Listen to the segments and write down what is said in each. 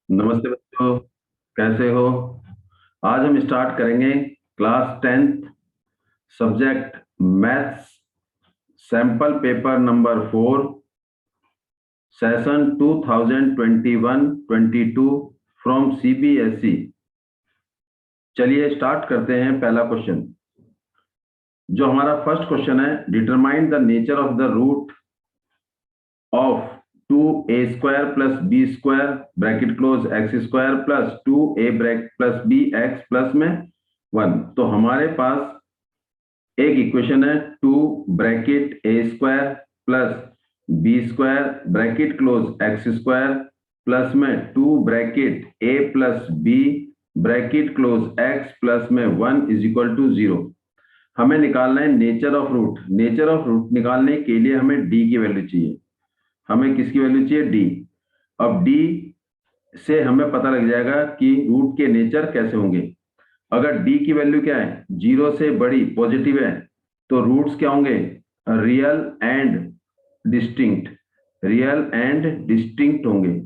नमस्ते बच्चों, कैसे हो? आज हम स्टार्ट करेंगे class 10th subject maths, sample paper number 4, session 2021-22 from CBSE. चलिए स्टार्ट करते हैं। पहला क्वेश्चन, जो हमारा फर्स्ट क्वेश्चन है, determine the nature of the root of 2a² plus B square bracket close X square plus 2a plus B X plus में 1। तो हमारे पास एक इक्वेशन है 2 bracket A square plus B square bracket close X square plus में 2 bracket A plus B bracket close X plus में 1 is equal to 0। हमें निकालना है nature of root. Nature of root निकालने के लिए हमें डी की वैल्यू चाहिए। हमें किसकी वैल्यू चाहिए? डी। अब डी से हमें पता लग जाएगा कि रूट के नेचर कैसे होंगे। अगर डी की वैल्यू क्या है? 0 से बड़ी पॉजिटिव है, तो रूट्स क्या होंगे? Real and distinct. Real and distinct होंगे।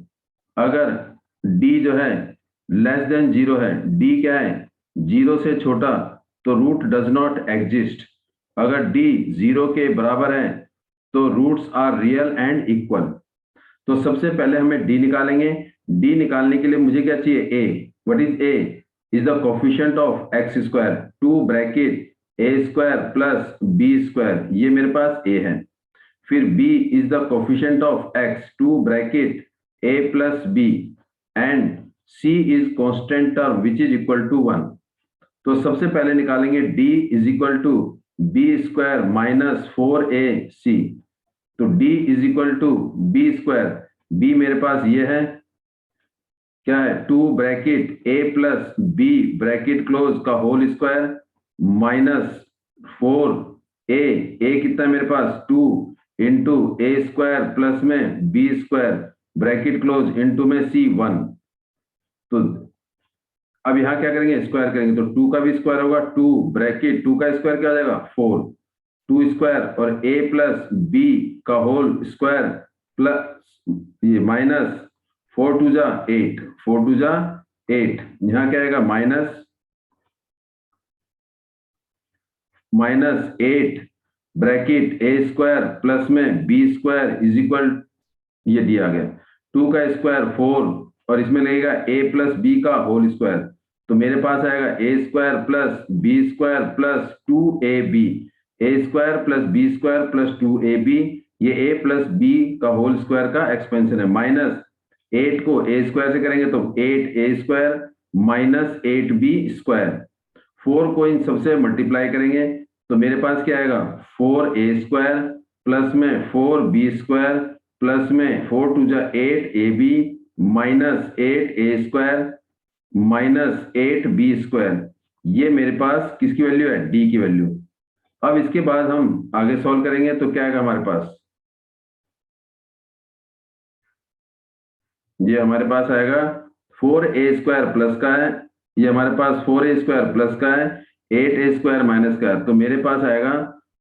अगर डी जो है लेस देन 0 है, डी क्या है? 0 से छोटा, तो रूट डज नॉट एग्जिस्ट। अगर डी 0 के बराबर है तो roots are real and equal. तो सबसे पहले हमें डी निकालेंगे। डी निकालने के लिए मुझे क्या चाहिए? A. What is A? Is the coefficient of X square, 2 bracket A square plus B square, ये मेरे पास ए है। फिर B is the coefficient of X, 2 bracket A plus B, and C is constant term which is equal to 1। तो सबसे पहले निकालेंगे D is equal to B square minus 4ac। तो d is equal to B square, B मेरे पास ये है, क्या है? 2 bracket a plus B bracket close का whole square minus 4a। a कितना है मेरे पास? 2 इंटू ए स्क्वायर प्लस में B square bracket close into में c 1। तो अब यहां क्या करेंगे? स्क्वायर करेंगे, तो 2 का भी स्क्वायर होगा, 2 ब्रैकेट 2 का स्क्वायर क्या हो जाएगा? 4, 2 स्क्वायर और a प्लस बी का होल स्क्वायर प्लस ये माइनस 4 टू जा 8, 4 टू जा 8। यहां क्या आएगा? Minus 8 bracket A square plus में बी स्क्वायर इज इक्वल, ये दिया गया 2 का स्क्वायर 4 और इसमें लगेगा a प्लस बी का होल स्क्वायर। तो मेरे पास आएगा A square plus B square plus 2ab। A square plus B square plus 2ab, ये a प्लस बी का होल स्क्वायर का एक्सपेंशन है। माइनस 8 को ए स्क्वायर से करेंगे तो 8a square minus 8b square. 4 को इन सबसे मल्टीप्लाई करेंगे तो मेरे पास क्या आएगा? 4a स्क्वायर प्लस में 4b स्क्वायर प्लस में 4 टू जा 8ab minus 8a square minus 8b square. ये मेरे पास किसकी वैल्यू है? डी की वैल्यू। अब इसके बाद हम आगे सॉल्व करेंगे तो क्या आएगा हमारे पास? ये हमारे पास आएगा 4a स्क्वायर प्लस का है, ये हमारे पास 4a स्क्वायर प्लस का है, 8a स्क्वायर माइनस का है। तो मेरे पास आएगा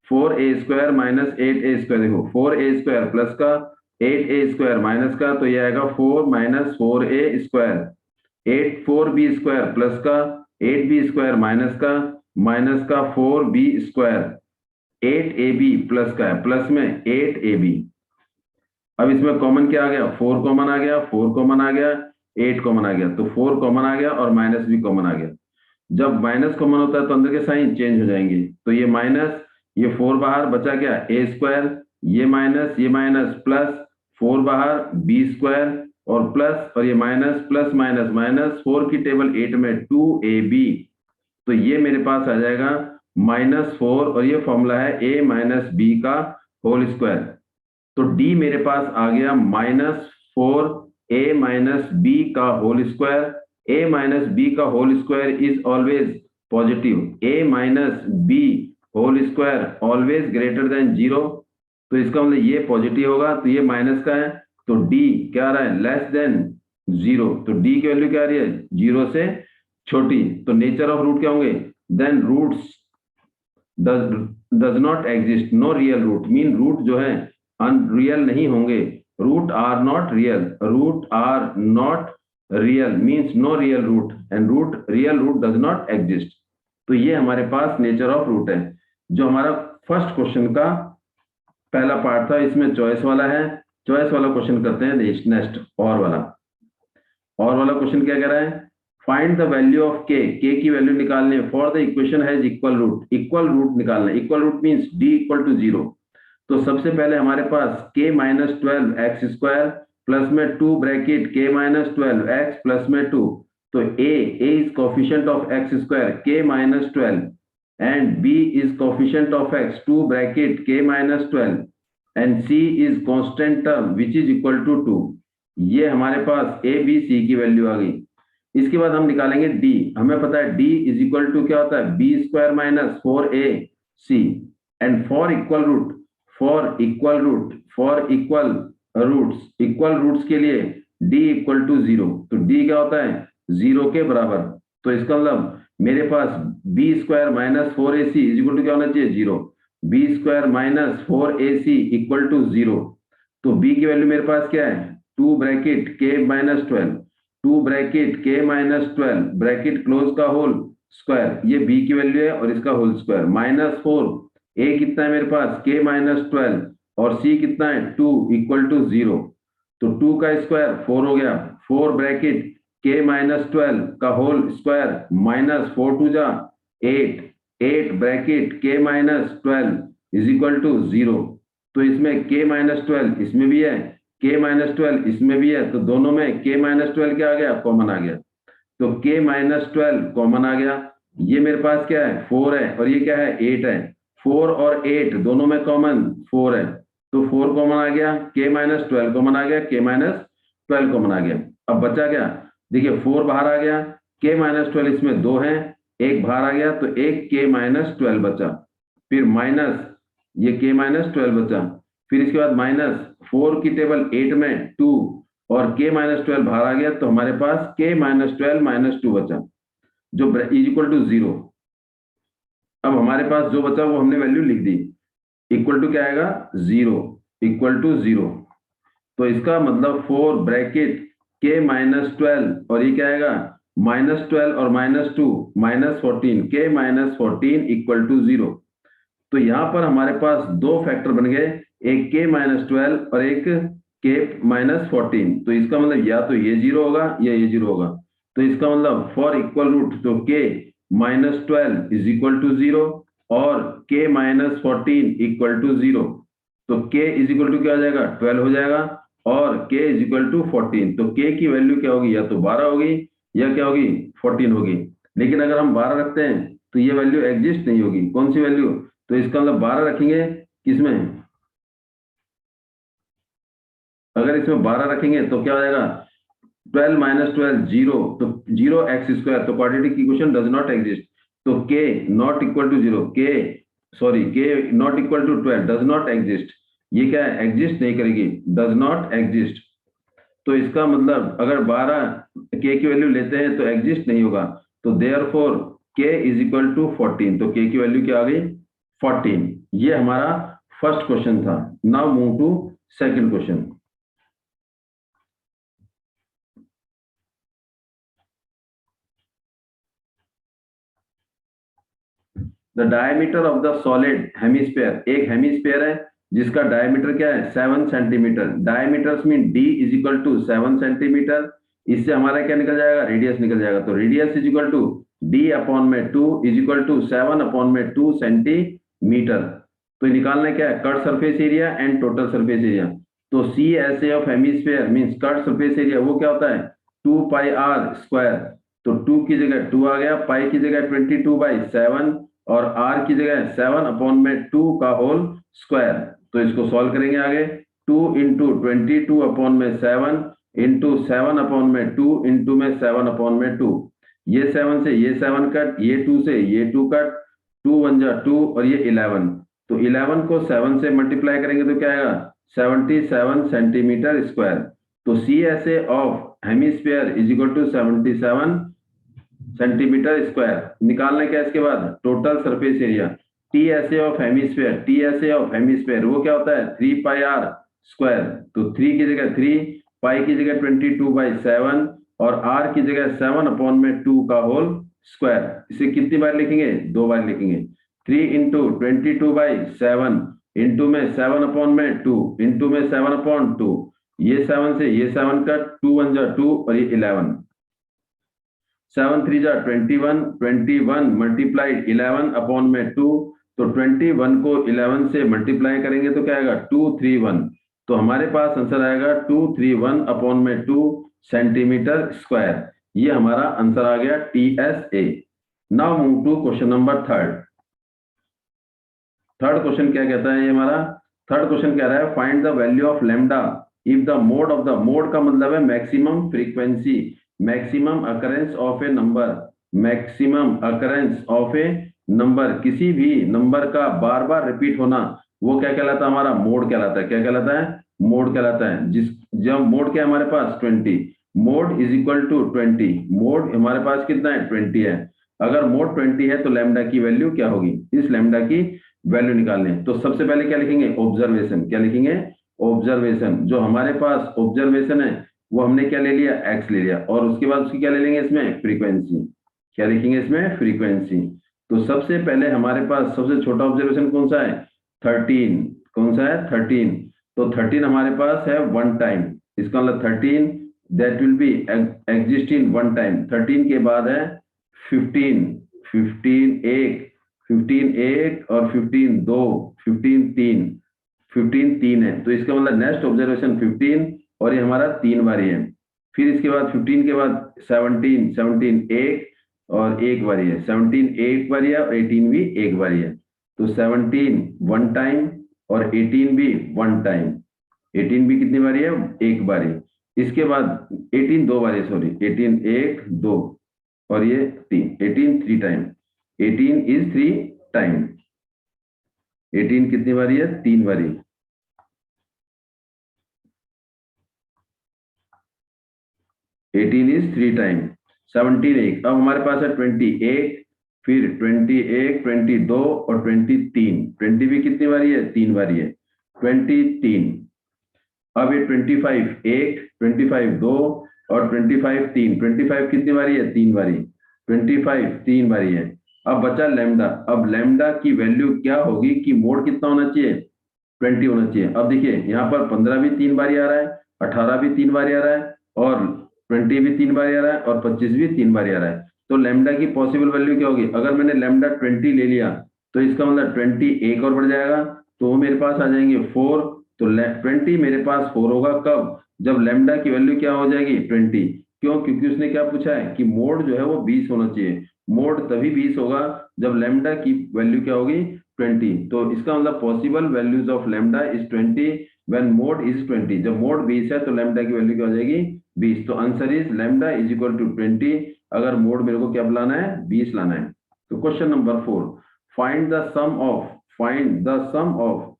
4a square minus 8a square. देखो 4a स्क्वायर प्लस का 8a स्क्वायर माइनस का, तो ये आएगा 4 minus 4a square. 4b square plus का 8b स्क्वायर माइनस का 4b स्क्वायर, 8ab प्लस का है प्लस में 8ab। अब इसमें कॉमन क्या आ गया? 4 कॉमन आ गया, 4 कॉमन आ गया, 8 कॉमन आ गया। तो 4 कॉमन आ गया और माइनस भी कॉमन आ गया। जब माइनस कॉमन होता है तो अंदर के साइन चेंज हो जाएंगे। तो ये माइनस, ये 4 बाहर बचा क्या? ए स्क्वायर, ये माइनस प्लस 4 बाहर बी स्क्वायर और प्लस, और ये माइनस प्लस माइनस माइनस 4 की टेबल 8 में 2ab। तो ये मेरे पास आ जाएगा -4 और ये फॉर्मूला है a माइनस बी का होल स्क्वायर। तो d मेरे पास आ गया -4a माइनस बी का whole square. a minus B का whole square is always positive, a minus B whole square always greater than 0। तो इसका मतलब ये पॉजिटिव होगा, तो ये माइनस का है, तो d क्या आ रहा है? Less than 0। तो d की वैल्यू क्या आ रही है? 0 से छोटी। तो नेचर ऑफ रूट क्या होंगे? Then roots does not exist, no real root, mean root जो है अनरियल नहीं होंगे। Root are not real, root are not real means no real root and real root does not exist. तो ये हमारे पास nature of root है। जो हमारा फर्स्ट क्वेश्चन का पहला पार्ट था, इसमें चॉइस वाला है। चॉइस वाला क्वेश्चन करते हैं नेक्स्ट और वाला क्वेश्चन क्या कह रहा है, फाइंड द वैल्यू ऑफ के की वैल्यू निकालनी है for the equation has equal root निकालना है। Equal root means D equal to 0। तो सबसे पहले हमारे पास k माइनस 12x² प्लस में 2 bracket k minus 12x plus में 2। तो a is coefficient of x² k minus 12 and b is coefficient of x 2 bracket k minus 12 and c is constant term which is equal to 2। ये हमारे पास a b c की value आ गई। इसके बाद हम निकालेंगे d। हमें पता है d इज इक्वल टू क्या होता है, b square minus 4ac and for equal roots के लिए d इक्वल टू 0। तो d क्या होता है, 0 के बराबर। तो इसका मतलब मेरे पास b square minus 4ac is equal to क्या होना चाहिए, 0। b square minus 4ac equal to 0। तो b की वैल्यू मेरे पास क्या है, 2 bracket k minus 12, 2 bracket k minus 12 bracket close का होल स्क्वायर, ये b की वैल्यू है और इसका होल स्क्वायर माइनस 4, a कितना है मेरे पास k माइनस 12 और c कितना है 2 इक्वल टू 0। तो 2 का स्क्वायर 4 हो गया, 4 ब्रैकेट k माइनस 12 का होल स्क्वायर माइनस 4 टू जा 8, 8 bracket k minus 12 is equal to 0। तो इसमें k माइनस 12 इसमें भी है, k माइनस 12 इसमें भी है, तो दोनों में k माइनस 12 क्या आ गया, कॉमन आ गया। तो k माइनस 12 कॉमन आ गया। ये मेरे पास क्या है, 4 है और ये क्या है, 8 है। 4 और 8 दोनों में कॉमन 4 है, तो 4 कॉमन आ गया, k माइनस 12 कॉमन आ गया, k माइनस 12 कॉमन आ गया। अब बचा क्या, देखिए 4 बाहर आ गया, k माइनस 12 इसमें 2 है, एक बाहर आ गया तो एक k माइनस 12 बचा, फिर माइनस ये k माइनस 12 बचा, फिर इसके बाद माइनस 4 की टेबल 8 में 2 और k माइनस 12 बाहर आ गया, तो हमारे पास k माइनस 12 माइनस 2 बचा जो इज इक्वल टू 0। अब हमारे पास जो बचा वो हमने वैल्यू लिख दी, इक्वल टू क्या आएगा, 0 इक्वल टू 0। तो इसका मतलब 4 ब्रैकेट k माइनस 12 और ये क्या आएगा, माइनस 12 और minus 2 minus 14, k minus 14 equal to 0। तो यहाँ पर हमारे पास दो फैक्टर बन गए, एक k माइनस 12 और एक k माइनस 14। तो इसका मतलब या तो ये 0 होगा या ये 0 होगा। तो इसका मतलब फॉर इक्वल रूट तो k minus 12 is equal to 0 और k माइनस 14 इक्वल टू 0। तो k इज इक्वल टू क्या हो जाएगा, 12 हो जाएगा और k इज इक्वल टू 14। तो k की वैल्यू क्या होगी, या तो 12 होगी या क्या होगी, 14 होगी। लेकिन अगर हम 12 रखते हैं तो ये वैल्यू एग्जिस्ट नहीं होगी। कौन सी वैल्यू, तो इसका मतलब 12 रखेंगे किसमें, अगर इसमें 12 रखेंगे तो क्या हो जाएगा, 12 माइनस 12 0, तो 0x², तो quadratic equation does not exist. तो k not equal to 0, k not equal to 12 does not exist. ये क्या है, एग्जिस्ट नहीं करेगी, डज नॉट एग्जिस्ट। तो इसका मतलब अगर 12 k की वैल्यू लेते हैं तो एग्जिस्ट नहीं होगा। तो therefore k is equal to 14। तो k की वैल्यू क्या आ गई, 14। ये हमारा फर्स्ट क्वेश्चन था। Now move to second question. The diameter of the solid hemisphere, एक हेमिस्फीयर है जिसका डायमीटर क्या है, 7 centimetre. Diameters mean d is equal to 7 centimetre. इससे हमारा क्या निकल जाएगा, रेडियस निकल जाएगा। तो radius is equal to d upon में 2 इज इक्वल टू 7 अपॉन में 2 सेंटीमीटर। तो निकालना क्या है, curved surface area and total surface area. तो C S A of hemisphere means curved surface area वो क्या होता है, 2 पाई आर स्क्वायर। तो 2 की जगह 2 आ गया, पाई की जगह 22/7 और r की जगह 7 अपॉन में 2 का होल स्क्वायर। तो इसको सॉल्व करेंगे आगे, 2 इंटू 22 अपॉन में 7 इंटू 7 अपॉन में 2 इंटू में 7 अपॉन में 2। ये 7 से ये 7 कट, ये 2 से ये 2 कट, 2 1 जा 2 और ये 11। तो 11 को 7 से मल्टीप्लाई करेंगे तो क्या आएगा, 77 सेंटीमीटर स्क्वायर। तो C S A of hemisphere is equal to 77 centimetre square. निकालना क्या इसके बाद, total surface area. TSA of hemisphere वो क्या होता है, 3 पाई आर स्क्वायर। तो 3 की जगह 3, पाई की जगह 22/7 और r की जगह 7/2 का होल स्क्वायर। इसे कितनी बार लिखेंगे? 2 बार लिखेंगे। 3 इंटू 22/7 इंटू में 7/2 इंटू में 7/2, ये 7 से ये 7 का 2 1 जा 2 और ये 11, 7 3 जा 21, 21 मल्टीप्लाइड 11/2, तो 21 को 11 से मल्टीप्लाई करेंगे तो क्या आएगा? 231। तो हमारे पास आंसर आएगा 231/2 सेंटीमीटर स्क्वायर। ये हमारा आंसर आ गया TSA। Now move to question number third. Third question क्या कहता है? ये हमारा थर्ड क्वेश्चन कह रहा है find the value of lambda if the mode of the, mode का मतलब है maximum frequency, maximum occurrence of A number, maximum occurrence of A number, किसी भी नंबर का बार बार रिपीट होना, वो क्या कहलाता है? हमारा मोड कहलाता है। क्या कहलाता है? मोड कहलाता है। जिस जब मोड क्या है हमारे पास 20, mode is equal to 20, mode हमारे पास कितना है? 20 है। अगर मोड 20 है तो लैम्डा की वैल्यू क्या होगी? इस लैम्डा की वैल्यू निकालने। तो सबसे पहले क्या लिखेंगे? ऑब्जर्वेशन। क्या लिखेंगे? ऑब्जर्वेशन। जो हमारे पास ऑब्जर्वेशन है वो हमने क्या ले लिया? एक्स ले लिया, और उसके बाद उसकी क्या ले लेंगे? इसमें फ्रीक्वेंसी। क्या लिखेंगे इसमें? फ्रीक्वेंसी। तो सबसे पहले हमारे पास सबसे छोटा ऑब्जर्वेशन कौन सा है? 13। कौन सा है? 13। तो 13 हमारे पास है वन टाइम। इसका मतलब 13 that will be exist in one time. 13 के बाद है 15, 15 एक, 15 एक और 15 दो, 15 तीन, 15 तीन है। तो इसका मतलब नेक्स्ट ऑब्जर्वेशन 15 और ये हमारा 3 बारी है। फिर इसके बाद 15 के बाद 17, 17 एक और एक बारी है, 17 एक बारी है और 18 भी एक बारी है। तो 17 वन टाइम और 18 भी वन टाइम। 18 भी कितनी बारी है? एक बारी। इसके बाद 18 दो बारी, सॉरी, 18 एक दो और ये 3, 18 3 टाइम। 18 is 3 time. 18 कितनी बारी है? 3 बारी। 18 इज 3 टाइम। 17 एक। अब हमारे पास है 21, फिर 21, 22 और 23। 20 भी कितनी बारी है? 3 बारी है। 23। अब ये 25 एक, 25 दो और 25 तीन। 25 कितनी बारी है? 3 बारी। 25 3 बारी है। अब बचा लैम्डा। अब लैम्डा की वैल्यू क्या होगी कि मोड कितना होना चाहिए? 20 होना चाहिए। अब देखिए यहाँ पर 15 भी 3 बारी आ रहा है, 18 भी 3 बारी आ रहा है और 20 भी 3 बारी आ रहा है और 25 भी 3 बारी आ रहा है। तो लैम्डा की पॉसिबल वैल्यू क्या होगी? अगर मैंने लैम्डा 20 ले लिया तो इसका मतलब 20 एक और बढ़ जाएगा, तो वो मेरे पास आ जाएंगे 4। तो 20 मेरे पास 4 होगा कब? जब लैम्डा की वैल्यू क्या हो जाएगी? 20। क्यों? क्योंकि उसने क्या पूछा है कि मोड जो है वो 20 होना चाहिए। मोड तभी 20 होगा जब लैम्डा की वैल्यू क्या होगी? 20। तो इसका मतलब possible values of lambda is 20 when mode is 20। जब मोड 20 है तो लैम्डा की वैल्यू क्या हो जाएगी? 20। तो answer is lambda is equal to 20 अगर मोड मेरे को क्या लाना है? 20 लाना है। तो question number 4, find the sum of, find the sum of,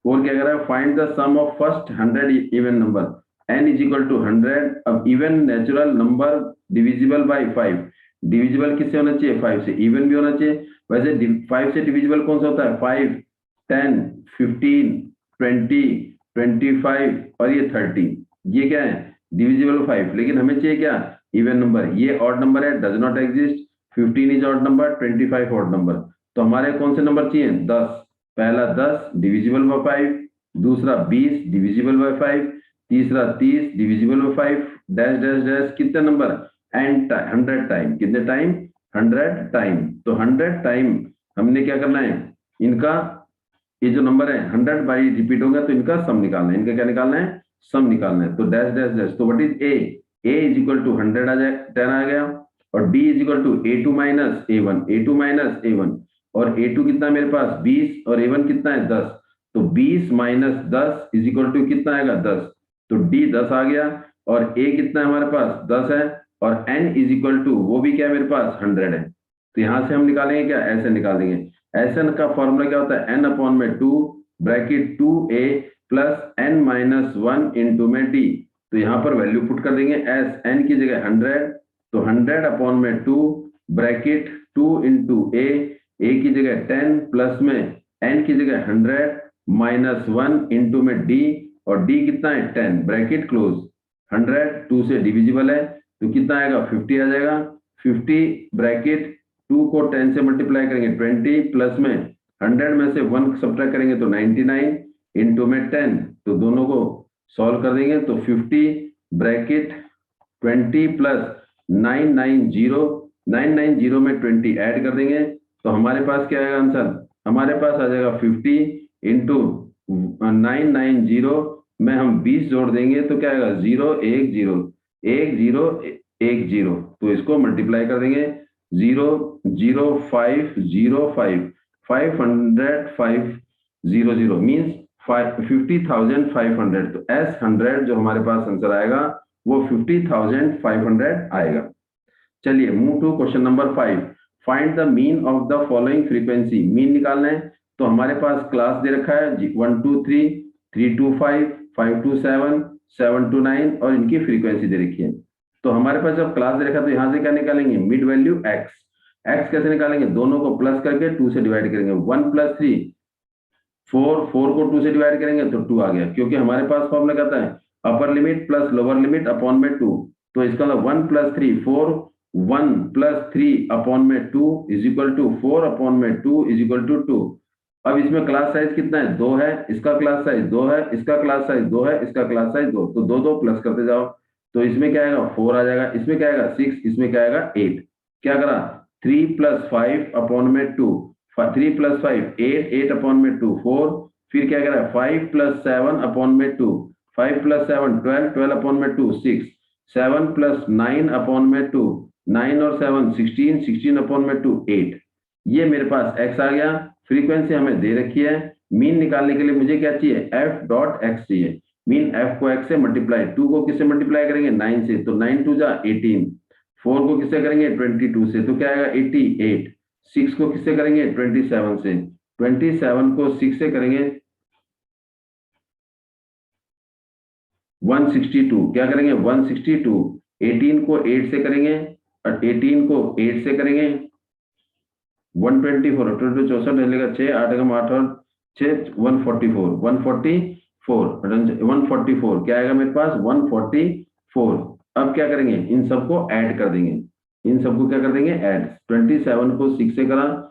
और क्या कह रहा है? Find the sum of first 100 even number n is equal to 100। अब even natural number divisible by 5। Divisible किससे होना चाहिए? 5 से। इवन भी होना चाहिए। वैसे 5 से डिविजिबल कौन सा होता है? 5, 10, 15, 20, 25 और ये 30। ये क्या है? डिविजिबल 5। लेकिन हमें चाहिए क्या? Even number. ये ऑड नंबर है, does not exist. 15 is odd number, 25 odd number. तो हमारे कौन से नंबर चाहिए? 10। पहला 10 डिविजिबल बाय 5, दूसरा 20 डिविजिबल बाय 5, तीसरा 30 divisible by 5, dash dash dash. कितने नंबर? And 100 time. कितने टाइम? 100 टाइम। तो 100 टाइम हमने क्या करना है? इनका ये जो नंबर है 100 बाई रिपीट होगा तो इनका सम निकालना है। इनका क्या निकालना है? सम निकालना है। तो डैश डैश डैश। तो what is A? A is equal to 100 आ जाए, 10 आ गया। और D is equal to a2 minus a1, a2 minus a1। और a2 कितना मेरे पास? 20 और a1 कितना है? 10। तो 20 माइनस 10 इज इक्वल टू कितना आएगा? 10। तो d 10 आ गया और a कितना है हमारे पास? 10 है। और n इज इक्वल टू वो भी क्या है मेरे पास? 100 है। तो यहां से हम निकालेंगे क्या? ऐसे निकालेंगे। एसएन का फॉर्मूला क्या होता है? n अपॉन में 2 bracket 2a plus n minus 1 into में d। तो यहाँ पर वैल्यू पुट कर देंगे एस n की जगह 100। तो 100 अपॉन में 2 ब्रैकेट 2 इंटू a की जगह 10 प्लस में n की जगह 100 माइनस 1 इंटू में d, और d कितना है? 10 ब्रैकेट क्लोज। 100 2 से डिविजिबल है, तो कितना आएगा 50 आ जाएगा। 50 ब्रैकेट 2 को 10 से मल्टीप्लाई करेंगे 20, प्लस में 100 में से 1 सब्ट्रैक्ट करेंगे तो 99, इनटू में 10, तो दोनों को सॉल्व कर देंगे तो 50 ब्रैकेट 20 प्लस 990 में 20 ऐड कर देंगे, तो हमारे पास क्या आएगा आंसर, हमारे पास आ जाएगा 50 इंटू 990 में हम 20 जोड़ देंगे तो क्या आएगा 0101010, तो इसको मल्टीप्लाई कर देंगे 00505 500 मीन्स 50,500, तो S100 जो हमारे पास आंसर आएगा वो 50,500 आएगा। चलिए move to question number 5। Find the mean of the following frequency. Mean निकालना है, तो हमारे पास क्लास दे रखा है 1 to 3, 3 to 5, 5 to 7, 7 to 9 और इनकी फ्रीक्वेंसी दे रखी है। तो हमारे पास जब क्लास दे रखा है तो यहाँ से क्या निकालेंगे, मिड वैल्यू x। x कैसे निकालेंगे, दोनों को प्लस करके 2 से डिवाइड करेंगे। 1 + 3 4, 4 को 2 से डिवाइड करेंगे तो 2 आ गया, क्योंकि हमारे पास फॉर्मूला कहता है upper limit plus lower limit upon में 2, तो इसका मतलब 1 + 3 4, 1 + 3 अपॉन में 2 इज इक्वल टू 4 अपॉन में 2 इज इक्वल टू 2। अब इसमें क्लास साइज कितना है, 2 है, इसका क्लास साइज 2 है, इसका क्लास साइज 2 है, इसका क्लास साइज 2, तो 2 2 प्लस करते जाओ, तो इसमें क्या आएगा 4 आ जाएगा, इसमें क्या आएगा 6, इसमें क्या आएगा 8। क्या करा 3 + 5 अपॉन में 2, 3 + 5 8, 8 अपॉन में 2 4, फिर क्या करा 5 + 7 अपॉन में 2, 5 + 7 12, 12 अपॉन में 2 6, 7 + 9 अपॉन में 2, 9 और 7 16, 16 अपॉन में 2 8। ये मेरे पास x आ गया। फ्रीक्वेंसी हमें दे रखी है, मीन निकालने के लिए मुझे क्या चाहिए f.x चाहिए। मीन f को x से मल्टीप्लाई, 2 को किससे मल्टीप्लाई करेंगे 9 से, तो 9 2 जा 18, 4 को किससे करेंगे 22 से, तो क्या आएगा 88, 6 को किससे करेंगे 27 से, 27 को 6 से करेंगे 162, क्या करेंगे 162, 18 को 8 से करेंगे और 18 को 8 से करेंगे 124, 64 डलेगा 6, 8 का 8 और 6 144, 144 क्या आएगा मेरे पास 144। अब क्या करेंगे इन सबको ऐड कर देंगे, इन सबको क्या कर देंगे ऐड, 27 को 6 से करा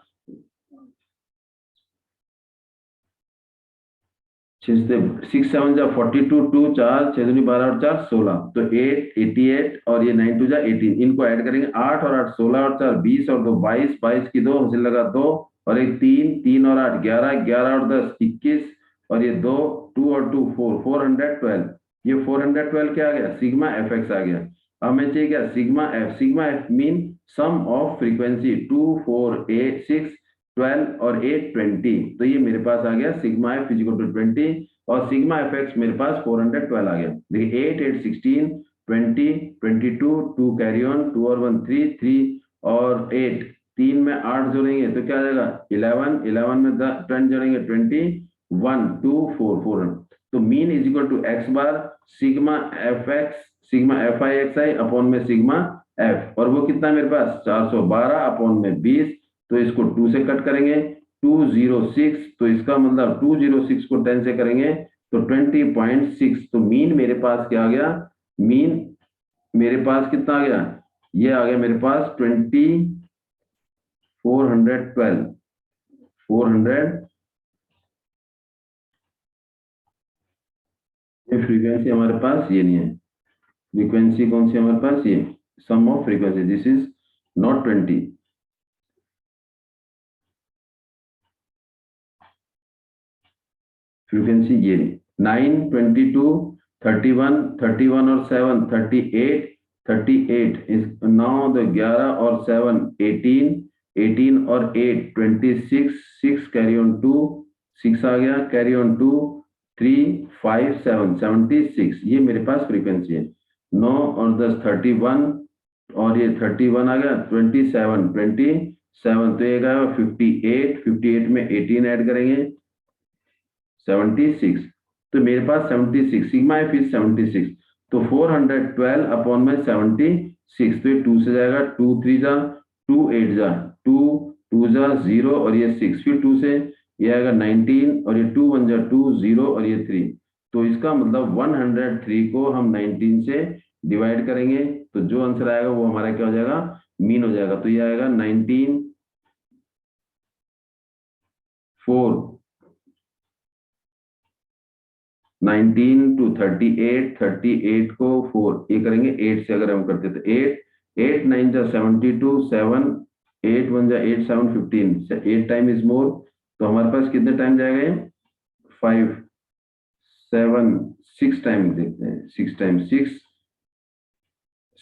6 7 जा 42, 2 4 6 दूनी 12 और 4 16, तो 8 88 और ये 9 2 जा 18, इनको ऐड करेंगे 8 और 8 16 और 4 20 और 2 22, 22 की 2 हंसी लगा 2 और एक 3, 3 और 8 11, 11 और 10 21 और ये 2 2 और 2 4, 412। ये 412 क्या आ गया सिग्मा fx आ गया। हमें चाहिए क्या sigma f mean sum of frequency 2 4 8 6 12 और 8 20, तो ये मेरे पास आ गया sigma F is equal to 20 और सिग्मा एफ एक्स मेरे पास 412 आ गया। देखिए 8 8 16 20 22 2 कैरी ऑन 2 और 1 3 3 और 8 3 में 8 जोड़ेंगे तो क्या आ जाएगा 11 11 में 10 जोड़ेंगे 20 1 2 4 4, तो mean is equal to X bar sigma F I X I upon में सिग्मा एफ, और वो कितना है मेरे पास 412 अपॉन में 20, तो इसको 2 से कट करेंगे 206, तो इसका मतलब 206 को 10 से करेंगे तो 20.6, तो मीन मेरे पास क्या आ गया, मीन मेरे पास कितना आ गया, ये आ गया मेरे पास 412 ये फ्रीक्वेंसी हमारे पास ये नहीं है, फ्रीक्वेंसी कौन सी हमारे पास ये sum of frequency, this is not 20, frequency ये 9 22 31 31 और 7 38 38 इस 9 तो 11 और 7 18 18 और 8 26 6 कैरी ऑन 2 6 आ गया कैरी ऑन 2 3 5 7 76, ये मेरे पास फ्रीक्वेंसी है। 9 और 10 31 और ये 31 आ गया 27 तो ये आएगा 58 में 18 ऐड करेंगे 76, तो मेरे पास 76 सिग्मा एफ इज 76, तो 412 अपॉन में 76, तो ये 2 से जाएगा 2 3 जा 2 8 जा 2 2 जा 0 और ये 6, फिर 2 से ये आएगा 19 और ये 2 1 जा 2 0 और ये 3, तो इसका मतलब 103 को हम 19 से डिवाइड करेंगे तो जो आंसर आएगा वो हमारा क्या हो जाएगा, मीन हो जाएगा। तो ये आएगा 19 4 19 टू 38, 38 को 4 ये करेंगे 8 से, अगर हम करते तो 8 9 जा 72, 7 8 1 जा 8 7 15, 8 टाइम इज मोर। तो हमारे पास कितने टाइम जाएगा ये, 5 7 6 टाइम देखते हैं, 6 टाइम 6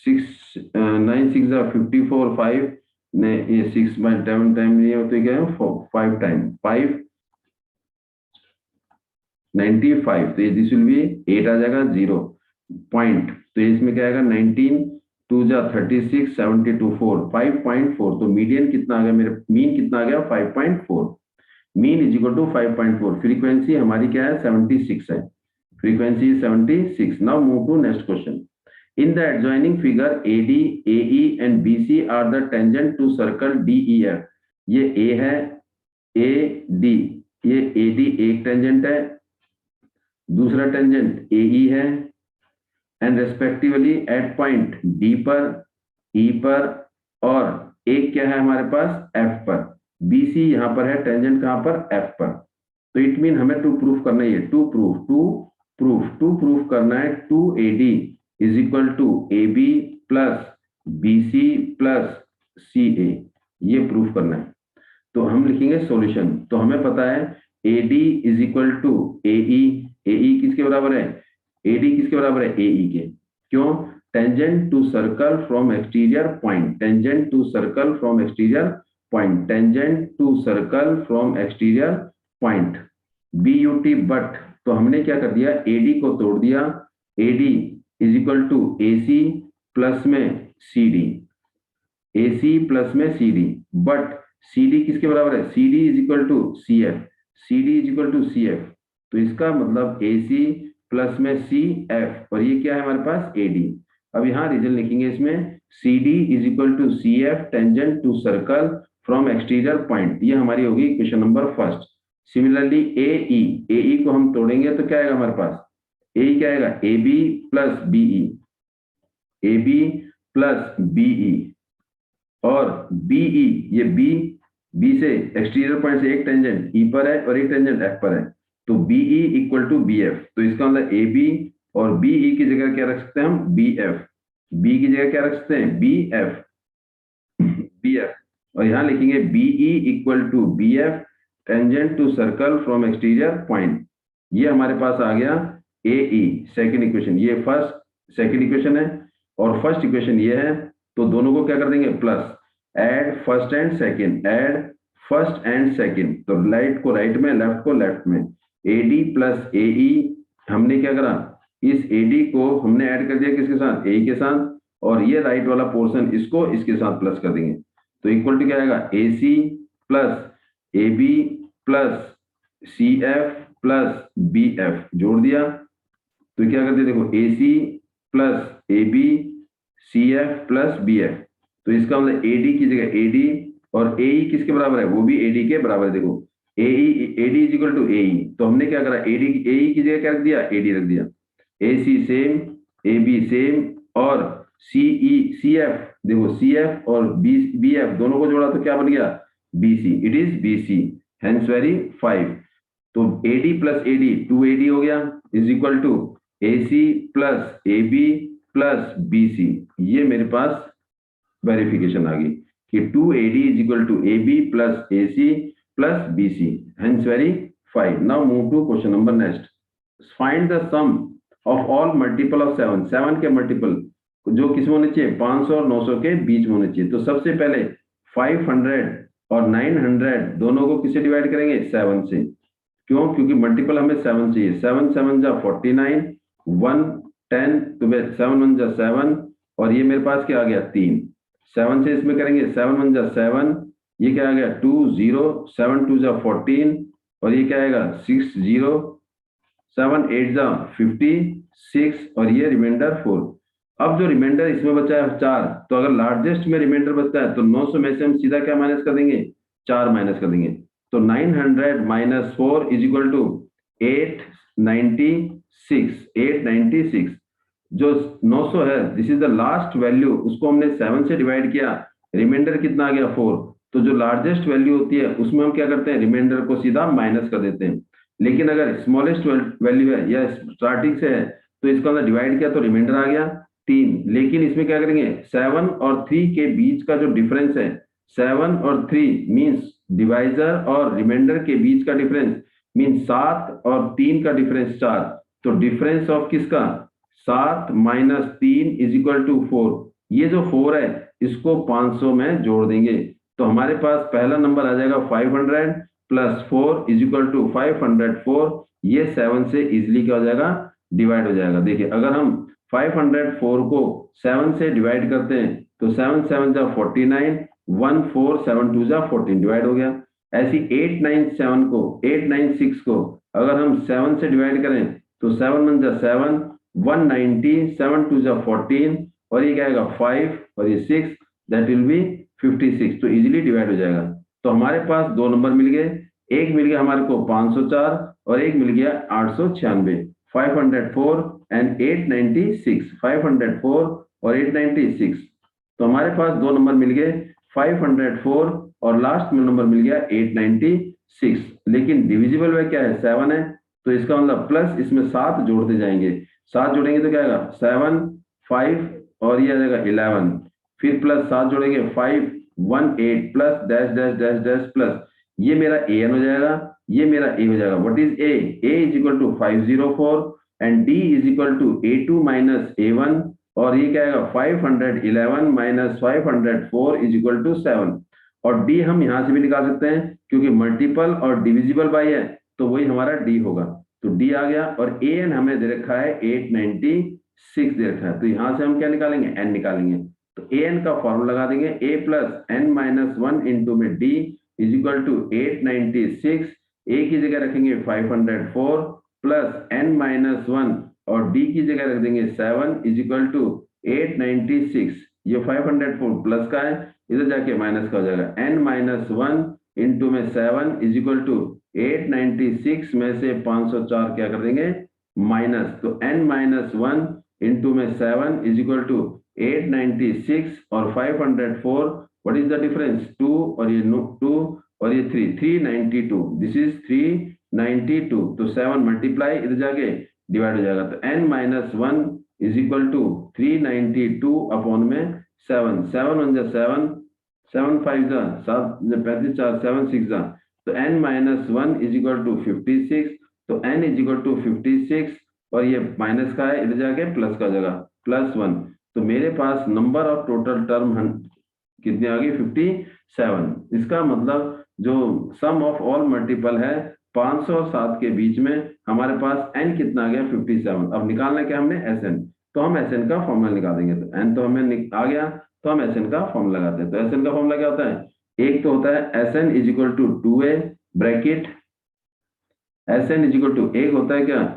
9 6 जा 54, 5 ने ये 6 बाय 7 टाइम नहीं होते क्या है, 5 टाइम 5 95। तो ये दिस विल बी 8 आ जाएगा 0 पॉइंट। तो इसमें क्या आएगा 19 2 जा 36 72 4 5.4। तो मीडियन कितना आ गया मेरे, मीन कितना आ गया 5.4। Mean is equal to 5.4। Frequency हमारी क्या है 76 है, frequency 76। Now move to next question. In the adjoining figure, AD, AE and BC are the tangent to circle DEF. ये A है, AD, ये AD एक टेंजेंट है, दूसरा टेंजेंट AE है, and respectively at point D पर, E पर, और एक क्या है हमारे पास F पर। BC यहाँ पर है, टेंजेंट कहाँ पर, F पर। तो इट मीन हमें टू प्रूफ करना है, टू प्रूफ करना है 2AD is equal to AB plus BC plus CA, ये प्रूफ करना है। तो हम लिखेंगे सॉल्यूशन। तो हमें पता है AD is equal to AE, AE किसके बराबर है, AD किसके बराबर है, AE के। क्यों, tangent to circle from exterior point, tangent to circle from exterior point, tangent to circle from exterior point, BUT but. तो हमने क्या कर दिया, AD को तोड़ दिया, AD is equal to AC plus में CD, AC प्लस में CD, बट CD किसके बराबर है, CD is equal to CF, CD is equal to CF। तो इसका मतलब AC प्लस में CF, और ये क्या है हमारे पास AD। अब यहाँ रीजन लिखेंगे इसमें, CD is equal to CF tangent to circle from exterior point, ये हमारी होगी question number first. Similarly AE को हम तोड़ेंगे तो क्या आएगा हमारे पास, AE क्या आएगा, AB plus BE, AB plus BE, और BE ये B से एक्सटीरियर पॉइंट से एक टेंजेंट E पर है और एक टेंजेंट F पर है, तो BE इक्वल टू BF। तो इसका मतलब AB और BE की जगह क्या रख सकते हैं हम, BF, B की जगह क्या रख सकते हैं, BF, और यहां लिखेंगे BE equal to BF tangent to circle from exterior point. ये हमारे पास आ गया AE सेकंड इक्वेशन, ये सेकंड इक्वेशन है, और फर्स्ट इक्वेशन ये है। तो दोनों को क्या कर देंगे plus, add first and second, add first and second, तो राइट को राइट में, लेफ्ट को लेफ्ट में, AD प्लस AE। हमने क्या करा, इस AD को हमने ऐड कर दिया किसके साथ, AE के साथ, और ये राइट वाला पोर्शन इसको इसके साथ प्लस कर देंगे। तो इक्वल टू क्या आएगा, AC plus AB plus CF plus BF, जोड़ दिया तो क्या करते देखो, AC plus AB CF plus BF। तो इसका मतलब AD की जगह AD, और AE किसके बराबर है, वो भी AD के बराबर है। देखो AD is equal to AE, तो हमने क्या करा, AE की जगह क्या रख दिया, AD रख दिया। AC सेम, AB सेम, और CF देखो, CF और BF दोनों को जोड़ा तो क्या बन गया, BC, it is BC, hence very 5। तो AD प्लस AD 2AD हो गया, is equal to AC plus AB plus BC। ये मेरे पास वेरिफिकेशन आ गई कि 2AD is equal to AB plus AC plus BC, hence very 5। Now move to question number next. Find the sum of all multiple of 7, 7 के multiple जो किस में होने चाहिए, 500 और 900 के बीच में होने चाहिए। तो सबसे पहले 500 और 900 दोनों को किससे डिवाइड करेंगे, 7 से। क्यों, क्योंकि मल्टीपल हमें 7 चाहिए। 7 7 जा 49, 1 10, तो 7 1 जा 7, और ये मेरे पास क्या आ गया 3। 7 से इसमें करेंगे, 7 1 जा 7, ये क्या आ गया 2 0, 7 2 जा 14, और ये क्या आएगा 6 0, 7 8 जा 56, और ये रिमाइंडर 4। अब जो रिमाइंडर इसमें बचा है 4, तो अगर लार्जेस्ट में रिमाइंडर बचता है तो 900 में से हम सीधा क्या माइनस कर देंगे, 4 माइनस कर देंगे। तो 900 माइनस 4 इज इक्वल टू 890, 896 जो 900 है, this is the last value, उसको हमने 7 से डिवाइड किया, रिमाइंडर कितना आ गया 4। तो जो लार्जेस्ट वैल्यू होती है उसमें हम क्या करते हैं, रिमाइंडर को सीधा माइनस कर देते हैं। लेकिन अगर स्मॉलेस्ट वैल्यू है या स्टार्टिंग से है तो इसका अंदर डिवाइड किया तो रिमाइंडर आ गया 3। लेकिन इसमें क्या करेंगे, 7 और 3 के बीच का जो डिफरेंस है, 7 और 3 मीन्स डिवाइजर और रिमाइंडर के बीच का डिफरेंस मीन्स 7 और 3 का डिफरेंस 4। तो डिफरेंस ऑफ किसका, 7 माइनस 3 इज इक्वल टू 4। ये जो 4 है इसको 500 में जोड़ देंगे तो हमारे पास पहला नंबर आ जाएगा 500 प्लस 4 इज इक्वल टू 504। ये 7 से इजिली क्या हो जाएगा, डिवाइड हो जाएगा। देखिए अगर हम 504 को 7 से डिवाइड करते हैं तो 7 7 जा 49, 1 4 7 2 जा 14 डिवाइड हो गया। ऐसी 896 को अगर हम 7 से डिवाइड करें तो 7 1 जा 7, 190, 7 2 जा 14 और ये क्या आएगा 5 और ये 6, दैट विल बी 56। तो इजीली डिवाइड हो जाएगा। तो हमारे पास दो नंबर मिल गए, एक मिल गया हमारे को 504 और एक मिल गया 896। 504 एंड 896, 504 और 896। तो हमारे पास दो नंबर मिल गए 504 और लास्ट में नंबर मिल गया 896। लेकिन डिविजिबल में क्या है, 7 है, तो इसका मतलब प्लस इसमें 7 जोड़ते जाएंगे। 7 जोड़ेंगे तो क्या आएगा 7 5 और ये आ जाएगा 11, फिर प्लस 7 जोड़ेंगे 5 1 8 plus dash dash dash dash plus, ये मेरा ए एन हो जाएगा, ये मेरा ए हो जाएगा। What is A, is equal to 504 and D is equal to A2 minus A1 और ये क्या आएगा 511 माइनस 504 इज इक्वल टू 7। और डी हम यहां से भी निकाल सकते हैं क्योंकि मल्टीपल और डिविजिबल बाई है तो वही हमारा डी होगा। तो डी आ गया और ए एन हमें दे रखा है 896 दे रखा है, तो यहां से हम क्या निकालेंगे, एन निकालेंगे। तो ए एन का फॉर्मूला लगा देंगे, ए प्लस एन माइनस 1 इंटू में डी इज इक्वल टू 896। ए की जगह रखेंगे 504 प्लस एन माइनस 1 और डी की जगह रख देंगे 7 इज इक्वल टू 896। ये 504 प्लस का है, इधर जाके माइनस का हो जाएगा। एन माइनस 1 इंटू में 7 इज इक्वल टू 896 में से 504 क्या कर देंगे माइनस, तो n माइनस 1 इंटू में 7 इज इक्वल टू 896 और 504, व्हाट इज द डिफरेंस 2 और ये 2 और ये 3, 392, दिस इज 392। तो 7 मल्टीप्लाई इधर जाके डिवाइड हो जाएगा, तो n minus 1 is equal to 392 upon में 7, 7 1 जा 7, 7 5 जा 7, 35 4 7 6 जा, तो n minus 1 is equal to 56। तो n इज इक्वल टू 56 और ये माइनस का है, इधर जाके प्लस का जगह प्लस 1। तो मेरे पास नंबर ऑफ टोटल टर्म कितनी आ गई 57। इसका मतलब जो सम ऑफ ऑल मल्टीपल है 500 और 7 के बीच में हमारे पास n कितना आ गया 57। अब निकालना क्या हमने Sn, तो हम Sn का फॉर्मूला निकाल देंगे। तो n तो हमें आ गया तो हम Sn का फॉर्मूला लगाते हैं। तो Sn का फॉर्मूला क्या होता है, एक तो होता है Sn is equal to 2a bracket, Sn is equal to एक होता है क्या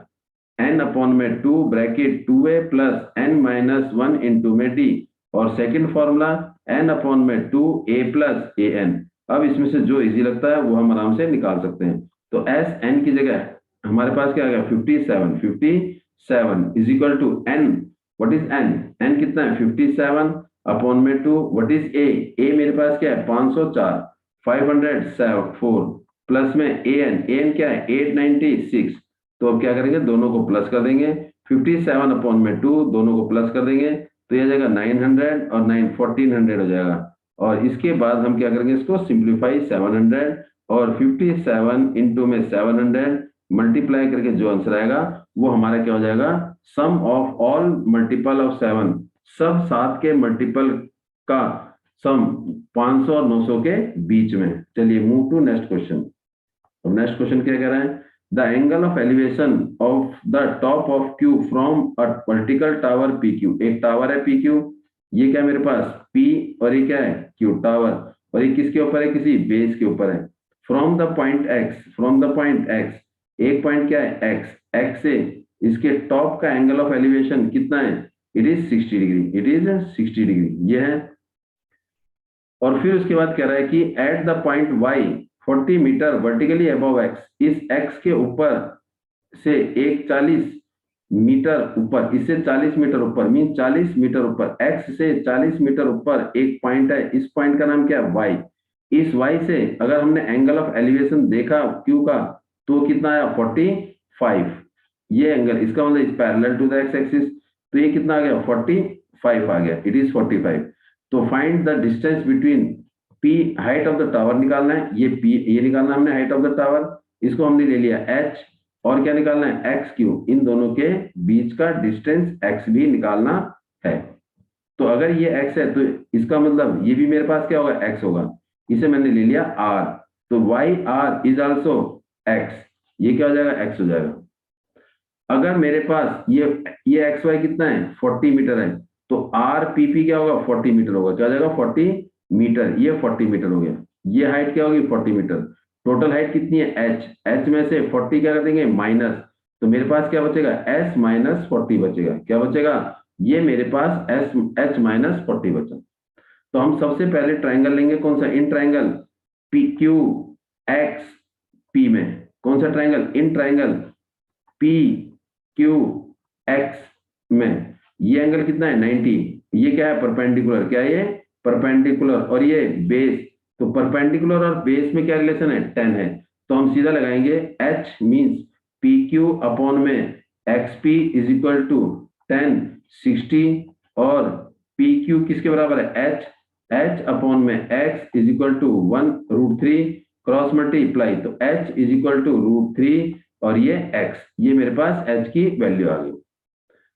n अपॉन में 2 bracket 2a plus n minus 1 into में d, और सेकंड फॉर्मूला n अपॉन में 2a प्लस an। अब इसमें से जो इजी लगता है वो हम आराम से निकाल सकते हैं। तो Sn की जगह हमारे पास क्या आ गया 57 is equal to n, what is n कितना है 57 अपॉन में 2, व्हाट इज a मेरे पास क्या है 504, 504 प्लस में an क्या है 896। तो अब क्या करेंगे, दोनों को प्लस कर देंगे, 57 अपॉन में 2 दोनों को प्लस कर देंगे तो ये जाएगा 900 और 1400 हो जाएगा। और इसके बाद हम क्या करेंगे, इसको सिंप्लीफाई 700 और 57 इंटू में 700 मल्टीप्लाई करके जो आंसर आएगा वो हमारा क्या हो जाएगा, सम ऑफ ऑल मल्टीपल ऑफ 7, सब 7 के मल्टीपल का सम 500 और 900 के बीच में। चलिए मूव टू नेक्स्ट क्वेश्चन। अब नेक्स्ट क्वेश्चन क्या कह रहा है, the angle of elevation of the top of Q from a vertical tower PQ। एक टावर है PQ, ये क्या मेरे पास P और ये क्या है Q टावर, और ये किसके ऊपर है, किसी बेस के ऊपर है। फ्रॉम द पॉइंट X, एक पॉइंट क्या है X से इसके टॉप का एंगल ऑफ एलिवेशन कितना है, इट इज 60 डिग्री, ये है। और फिर उसके बाद कह रहा है कि at the point Y 40 metre vertically above X, इस X के ऊपर से एक 40 मीटर ऊपर, इससे 40 मीटर ऊपर, मीन 40 मीटर ऊपर, एक्स से 40 मीटर ऊपर एक पॉइंट है, इस पॉइंट का नाम क्या है, वाई। इस वाई से अगर हमने एंगल ऑफ एलिवेशन देखा क्यू का, तो कितना आया, 45। ये एंगल, इसका मतलब is parallel to the X axis, तो ये कितना आ गया, 45 आ गया, इट इज 45। तो find the distance between P, height of the tower निकालना है, ये पी, ये निकालना हमने हाइट ऑफ द टावर, इसको हमने ले लिया एच, और क्या निकालना है, एक्स क्यू, इन दोनों के बीच का डिस्टेंस एक्स भी निकालना है। तो अगर ये x है तो इसका मतलब ये भी मेरे पास क्या होगा, x होगा, इसे मैंने ले लिया r, तो Y R is also x, ये क्या हो जाएगा, x हो जाएगा। अगर मेरे पास ये एक्स वाई कितना है, 40 मीटर है, तो आर पी पी क्या होगा, 40 मीटर होगा, क्या हो जाएगा, 40 मीटर, ये 40 मीटर हो गया। ये हाइट क्या होगी, 40 मीटर। टोटल हाइट कितनी है, एच, एच में से 40 क्या कर देंगे, माइनस, तो मेरे पास क्या बचेगा, एस माइनस 40 बचेगा, क्या बचेगा, ये मेरे पास एस एच माइनस 40 बचा। तो हम सबसे पहले ट्राइंगल लेंगे, कौन सा, in triangle P Q x P में, कौन सा triangle, in triangle P Q x में। ये एंगल कितना है, 90, ये क्या है, परपेंडिकुलर, क्या है ये, परपेंडिकुलर, और ये बेस, तो परपेंडिकुलर और बेस में क्या रिलेशन है, 10 है, तो हम सीधा लगाएंगे H means P Q upon में X P is equal to 10 60, और पी क्यू किसके बराबर है, एच, एच अपॉन में x is equal to 1√3 cross multiply, तो एच इज इक्वल टू √3 और ये x, ये मेरे पास h की वैल्यू आ गई।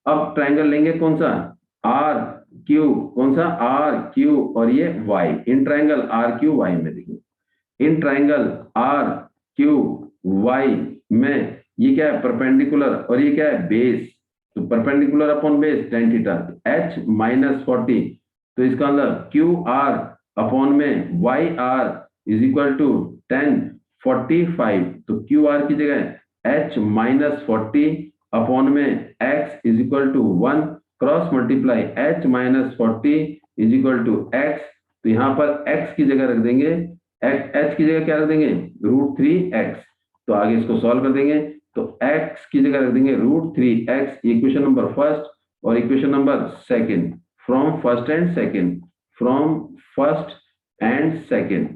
अब ट्रायंगल लेंगे कौन सा, आर क्यू, कौन सा, आर क्यू और ये y, in triangle R Q Y में देखिए, in triangle R Q Y में ये क्या है, परपेंडिकुलर, और ये क्या है, बेस, तो perpendicular upon base tan theta, h minus 40, तो इसका मतलब क्यू आर अपॉन में Y R is equal to 1045, तो क्यू आर की जगह h माइनस 40 अपॉन में x is equal to 1 cross multiply h minus 40 is equal to x, तो यहाँ पर x की जगह रख देंगे, h की जगह क्या रख देंगे, √3x, तो आगे इसको सॉल्व कर देंगे, तो x की जगह रख देंगे √3x, इक्वेशन नंबर फर्स्ट और equation number second, from first and second, from first and second,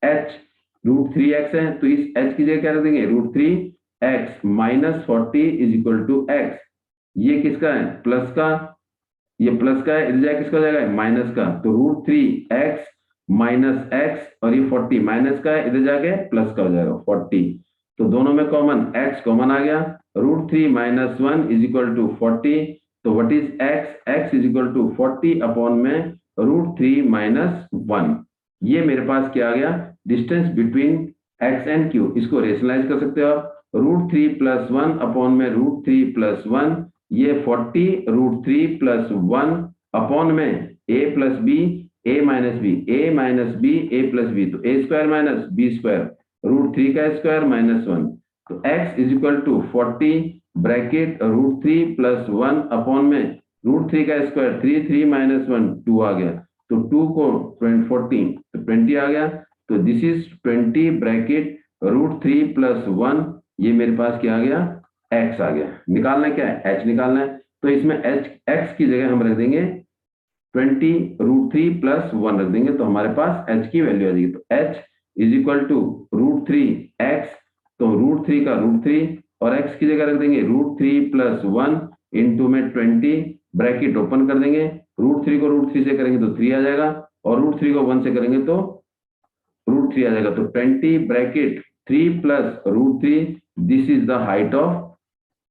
h √3x है, तो इस h की जगह क्या रख देंगे, √3x minus 40 is equal to x, ये किसका है, प्लस का, ये प्लस का है, इधर जाए किसका हो जाएगा, माइनस का, तो √3x माइनस x, और ये 40 माइनस का है, इधर जाके प्लस का हो जाएगा 40, तो दोनों में कॉमन x कॉमन आ गया, √3 माइनस 1 इज इक्वल टू 40, तो what is x, x is equal to 40 upon में √3 माइनस 1, ये मेरे पास क्या आ गया, distance between x and q, इसको रेशनलाइज कर सकते हो आप, √3 प्लस 1 अपॉन में √3 प्लस 1, ये 40 √3 प्लस 1 अपॉन में a plus B, a minus B, a minus B, a plus B, तो a square minus b square, √3 का स्क्वायर माइनस 1, तो x is equal to 40 bracket √3 plus 1 upon में √3 का square 3, 3 minus 1 2 आ गया, तो 2 को 14 तो 20 आ गया, तो दिस इज 20 ब्रैकेट √3 प्लस 1, ये मेरे पास क्या आ गया, x आ गया, निकालना क्या है, h निकालना है, तो इसमें h x की जगह हम रख देंगे 20 √3 प्लस 1 रख देंगे, तो हमारे पास h की वैल्यू आ जाएगी, तो h is equal to √3x, तो √3 का √3 और x की जगह रख देंगे √3 प्लस 1 इंटू में 20 ब्रैकेट ओपन कर देंगे, √3 को √3 से करेंगे तो 3 आ जाएगा, और √3 को 1 से करेंगे तो √3 आ जाएगा, तो 20 bracket 3 plus √3, this is the height of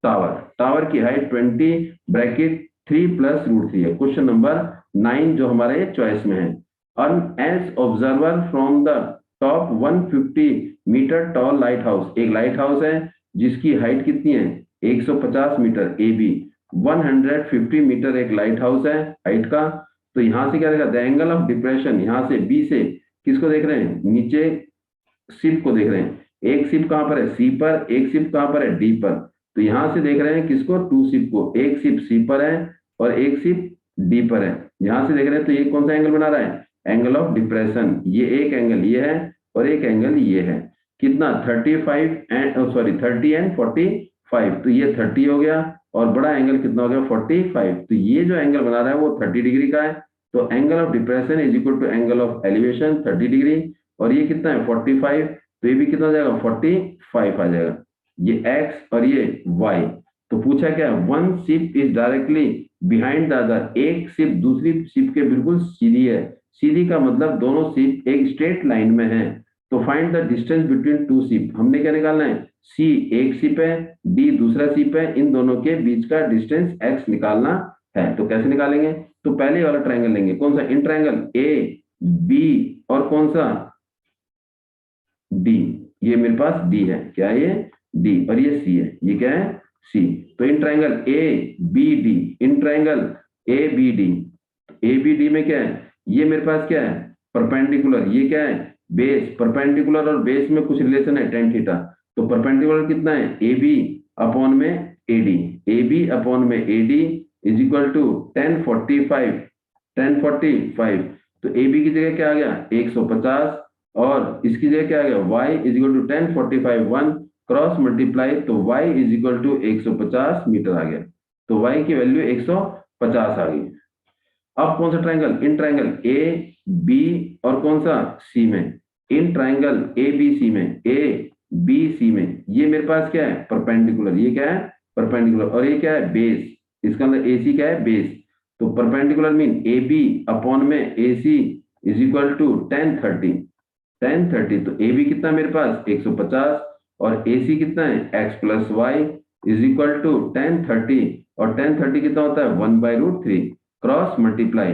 tower, tower की हाइट 20 ब्रैकेट 3 प्लस √3 है। क्वेश्चन नंबर 9 जो हमारे चॉइस में है, an as observer from the top 150 metre tall light house, एक लाइट हाउस है जिसकी हाइट कितनी है, 150 मीटर, ए बी 150 मीटर एक लाइट हाउस है हाइट का, तो यहां से क्या देखा, द एंगल ऑफ डिप्रेशन, यहां से बी से किसको देख रहे हैं, नीचे शिप को देख रहे हैं, एक शिप कहां पर है, सी पर, एक शिप कहां पर है, डी पर, तो यहां से देख रहे हैं किसको, 2 शिप को, एक शिप सी पर है और एक शिप डी पर है, यहां से देख रहे हैं, तो ये कौन सा एंगल बना रहा है, एंगल ऑफ डिप्रेशन, ये एक एंगल ये है और एक एंगल ये है, कितना 30 एंड 45, तो ये 30 हो गया और बड़ा एंगल कितना हो गया 45। तो ये जो एंगल बना रहा है वो 30 डिग्री का है। तो angle of depression is equal to angle of elevation 30 degree, और ये कितना है 45। तो ये भी कितना हो जाएगा 45 आ जाएगा। ये x और ये y। तो पूछा क्या, one ship is directly behind the other, एक शिप दूसरी शिप के बिल्कुल सीधी है। सीधी का मतलब दोनों शिप एक स्ट्रेट लाइन में है। तो find the distance between two ship, हमने क्या निकालना है, सी एक शिप है, डी दूसरा शिप है, इन दोनों के बीच का डिस्टेंस x निकालना है। तो कैसे निकालेंगे, तो पहले वाला ट्रायंगल लेंगे, कौन सा, इन ट्रायंगल ए बी और कौन सा डी। ये मेरे पास डी है, क्या है ये डी, और ये सी है, ये क्या है सी। तो in triangle A B D, in triangle A B D, A B D में क्या है, ये मेरे पास क्या है परपेंडिकुलर, ये क्या है बेस। परपेंडिकुलर और बेस में कुछ रिलेशन है tan थीटा। तो परपेंडिकुलर कितना है ए बी अपॉन में A D, A B upon में A D is equal to tan 45। तो ए बी की जगह क्या आ गया 150, और इसकी जगह क्या आ गया y is equal to tan 45 1 cross multiply, तो y is equal to 150 metre आ गया। तो y की वैल्यू 150 आ गई। अब कौन सा triangle, in triangle A B और कौन सा सी में, इन ट्रायंगल ए बी सी में, ए बी सी में, ये मेरे पास क्या है परपेंडिकुलर, ये क्या है परपेंडिकुलर, और ये क्या है बेस, इसका अंदर ए सी क्या है बेस। तो perpendicular mean A B upon में A C is equal to tan 30। तो ए बी कितना मेरे पास 150, और ए सी कितना है x plus Y is equal to tan 30, और tan 30 कितना होता है 1/√3 क्रॉस मल्टीप्लाई,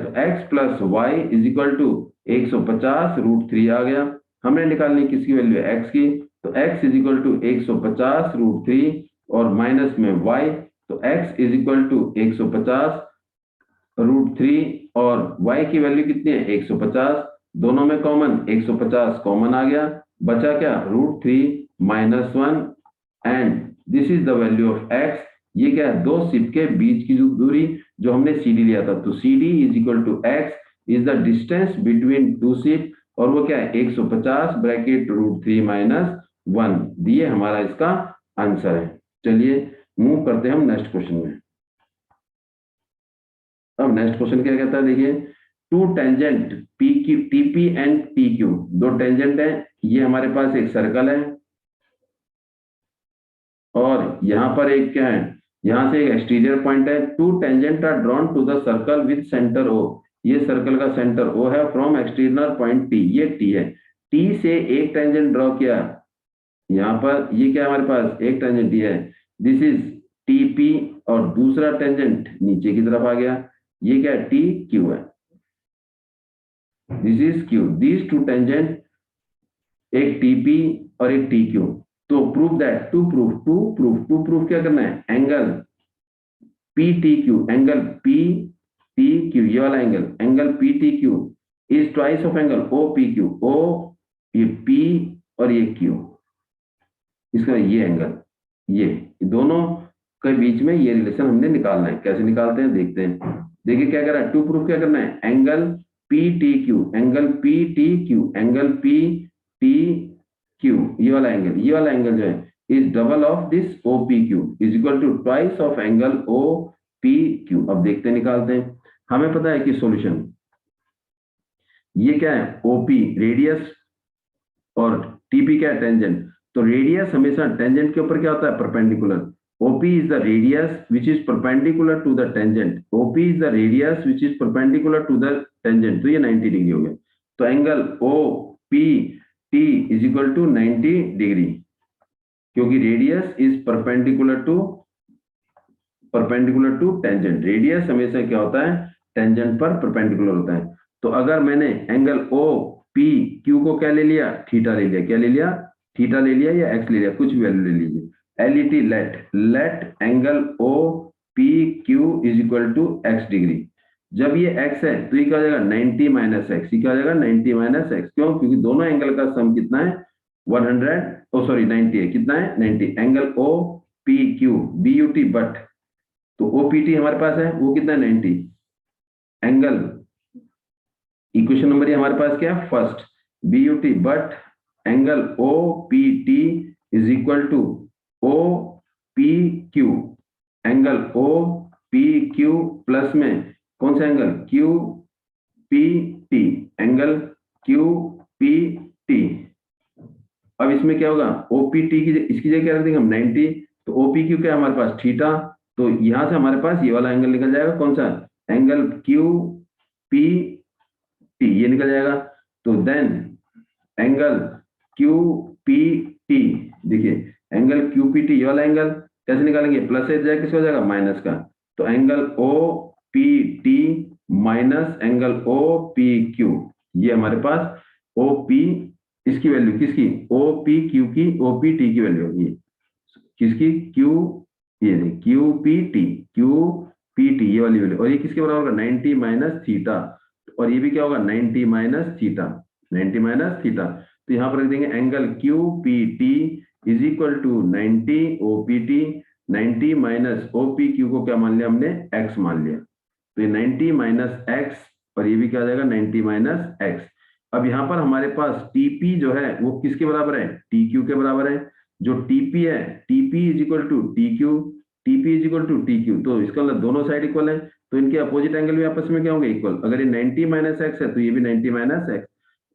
तो x plus Y is equal to 150√3 आ गया। हमने निकालनी किसकी वैल्यू x की, तो x इज इक्वल टू 150√3 और माइनस में y, तो x इज इक्वल टू 150√3 और y की वैल्यू कितनी है 150, दोनों में कॉमन 150 कॉमन आ गया, बचा क्या √3 minus 1 and this is the value of x। ये क्या है दो शिप के बीच की दूरी जो हमने CD लिया था। तो CD is equal to x is the distance between two ship, और वो क्या है 150 ब्रैकेट √3 माइनस 1 दिए, हमारा इसका आंसर है। चलिए मूव करते हैं हम नेक्स्ट क्वेश्चन में। अब नेक्स्ट क्वेश्चन क्या कहता है, देखिए two tangent P Q T P and T Q, दो टेंजेंट है, ये हमारे पास एक सर्कल है, और यहाँ पर एक क्या है, यहाँ से एक एक्सटीरियर पॉइंट है। Two tangent are drawn to the circle with centre O, ये सर्कल का सेंटर ओ है, फ्रॉम एक्सटीरियर पॉइंट टी, ये टी है, टी से एक टेंजेंट ड्रॉ किया, यहाँ पर ये क्या हमारे पास एक टेंजेंट है, दिस इज टी पी, और दूसरा टेंजेंट नीचे की तरफ आ गया, ये क्या है टी क्यू है, this is Q, this two tangent, एक टीपी और एक टी क्यू। तो प्रूव दैट, टू प्रूफ क्या करना है, angle P T Q, angle P T Q, ये वाला angle P T Q is twice of angle O P Q, O ये पी और ये क्यू, इसका ये एंगल, ये दोनों के बीच में ये रिलेशन हमने निकालना है। कैसे निकालते हैं देखते हैं। देखिए क्या कर रहा है, टू प्रूफ क्या करना है, angle P T Q, angle P T Q, angle P T Q, ये वाला एंगल जो है is double of this O P Q is equal to twice of angle O P Q. अब देखते निकालते हैं। हमें पता है कि सॉल्यूशन ये क्या है ओपी रेडियस और टीपी क्या है टेंजेंट। तो रेडियस हमेशा टेंजेंट के ऊपर क्या होता है perpendicular, OP is the radius which is perpendicular to the tangent, OP is the radius which is perpendicular to the tangent, तो ये 90 डिग्री हो गया। तो angle OPT is equal to 90 degree, क्योंकि radius is perpendicular to tangent, radius हमेशा क्या होता है टेंजेंट पर परपेंडिकुलर होता है। तो अगर मैंने एंगल OPQ को क्या ले लिया थीटा ले लिया, क्या ले लिया थीटा ले लिया या x ले लिया, कुछ भी वैल्यू ले लीजिए, LET let angle OPQ is equal to x degree. जब ये x है तो ये क्या हो जाएगा 90 माइनस एक्स, ये क्या हो जाएगा 90 माइनस एक्स, क्यों, क्योंकि दोनों एंगल का सम कितना है 90 है, कितना है 90। एंगल OPQ BUT बट, तो OPT हमारे पास है वो कितना है 90, एंगल इक्वेशन नंबर ये हमारे पास क्या है first BUT but angle OPT is equal to OP P Q, angle O P Q plus में कौन सा angle Q P T, angle Q P T. अब इसमें क्या होगा ओपीटी की इसकी जगह क्या रख देंगे हम 90, तो ओपी क्यू क्या है हमारे पास थीटा, तो यहां से हमारे पास ये वाला एंगल निकल जाएगा कौन सा एंगल क्यू पी टी, ये निकल जाएगा। तो then angle Q P T, देखिए एंगल क्यू पी टी ये वाला एंगल कैसे निकालेंगे, प्लस से जाए किसका हो जाएगा माइनस का, तो angle O P T minus angle O P Q, ये हमारे पास ओ पी इसकी वैल्यू किसकी ओ पी क्यू की ओ पी टी की वैल्यू होगी किसकी क्यू, ये क्यू पी टी ये वाली वैल्यू, और ये किसके बराबर होगा 90 माइनस थीटा, और ये भी क्या होगा 90 माइनस थीटा, 90 माइनस थीटा। तो यहाँ पर रख देंगे angle Q P T is equal to 90 O P T, 90 minus O P Q को क्या मान लिया हमने एक्स मान लिया, तो ये 90 माइनस एक्स और ये भी क्या आ जाएगा 90 माइनस एक्स। अब यहाँ पर हमारे पास टीपी जो है वो किसके बराबर है टी क्यू के बराबर है, जो टीपी है TP is equal to T Q, TP is equal to T Q, तो इसका मतलब दोनों साइड इक्वल है, तो इनके अपोजिट एंगल भी आपस में क्या होंगे इक्वल, अगर ये 90 माइनस एक्स है तो ये भी 90 माइनस एक्स,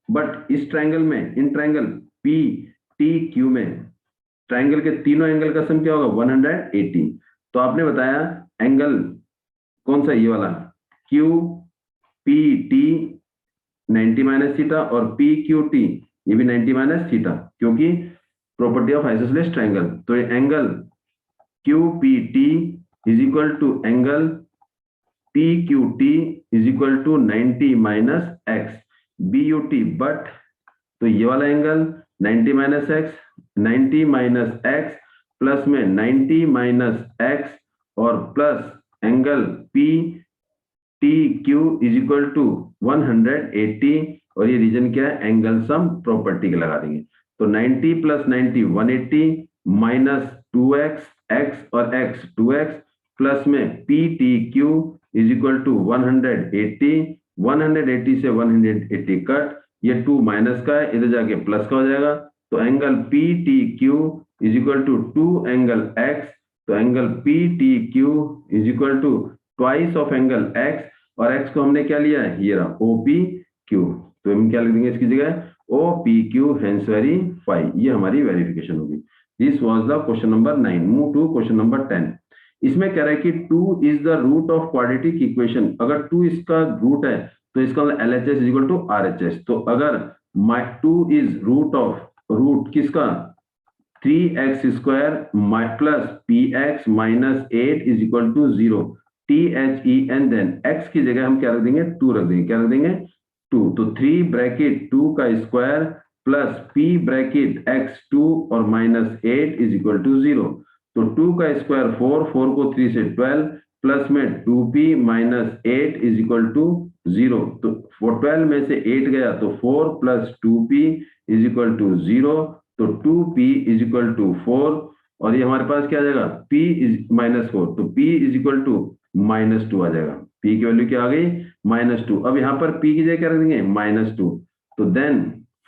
बट इस ट्रायंगल में in triangle P T Q में ट्रायंगल के तीनों एंगल का सम क्या होगा 180, तो आपने बताया एंगल कौन सा ये वाला Q P T 90 minus theta और पी क्यू टी ये भी 90 माइनस थीटा, क्योंकि प्रॉपर्टी ऑफ आइसोसेलेस ट्रायंगल, तो ये angle Q P T is equal to angle P Q T is equal to 90 minus x B U T, but तो ये वाला angle 90 minus x 90 minus x plus में 90 minus x और plus angle P T Q is equal to 180, और ये reason क्या है angle sum property के लगा देंगे, तो 90 प्लस 90 180 माइनस 2x x और x 2x प्लस में P T Q is equal to 180, 180 से 180 कट, ये 2 माइनस का है इधर जाके प्लस का हो जाएगा, तो angle P T Q is equal to 2 angle x, तो angle P T Q is equal to twice of angle x, और x को हमने क्या लिया है ये रहा ओ पी क्यू, तो हम क्या लिख देंगे इसकी जगह O P Q hence verify, ये हमारी वेरिफिकेशन होगी। This was the question number 9। Move to question number 10। इसमें कह रहा है कि 2 is the root of quadratic equation, अगर 2 इसका रूट है तो इसका मतलब LHS is equal to RHS, तो अगर 2 इज रूट किसका 3x square plus px minus 8 is equal to 0, THEN, then x की जगह हम क्या रख देंगे 2 रख देंगे, क्या रख देंगे 2, तो 3 ब्रैकेट 2 का square plus p bracket x 2 और माइनस 8 इज इक्वल टू 0, तो 2 का स्क्वायर 4, 4 को 3 से 12 प्लस में 2p minus 8 is equal to 0, तो 12 में से 8 गया तो 4 plus 2p is equal to 0, तो 2p इज इक्वल टू 4, और ये हमारे पास क्या आ जाएगा p इज माइनस 4, तो p is equal to minus 2 आ जाएगा, p की वैल्यू क्या आ गई -2। अब यहाँ पर p की जगह क्या रख देंगे -2, तो then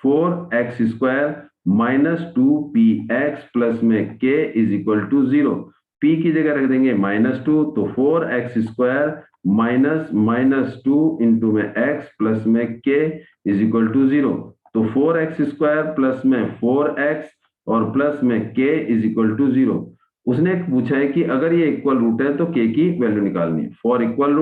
4x square minus 2px plus में k is equal to 0, p की जगह रख देंगे -2, तो 4x स्क्वायर माइनस 2 इंटू में x प्लस में k इज इक्वल टू 0, तो 4x स्क्वायर प्लस में 4x और प्लस में k इज इक्वल टू 0। उसने पूछा है कि अगर ये इक्वल रूट है तो k की वैल्यू निकालनी है। फॉर इक्वल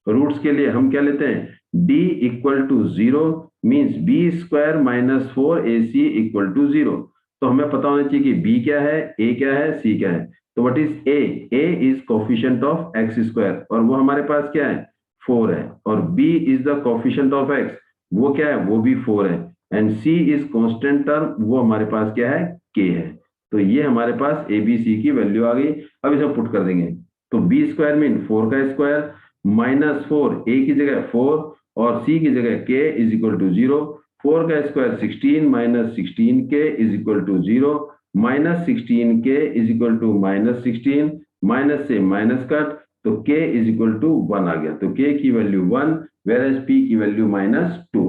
रूट्स के लिए हम क्या लेते हैं d equal to 0 means b square minus 4ac equal to 0, तो हमें पता होना चाहिए कि b क्या है a क्या है c क्या है, तो what is a is coefficient of x square और वो हमारे पास क्या है 4 है, और b is the coefficient of x वो क्या है वो भी 4 है, and c is constant term वो हमारे पास क्या है k है, तो ये हमारे पास a b c की वैल्यू आ गई। अब इसे पुट कर देंगे, तो b स्क्वायर मीन 4 का स्क्वायर माइनस 4 a की जगह 4 और c की जगह k इज इक्वल टू 0, 4 का square 16 minus 16k is equal to 0, minus 16k is equal to minus 16, minus से माइनस कट, तो k इज इक्वल टू 1 आ गया, तो k की वैल्यू 1 वेयर एज p की वैल्यू -2।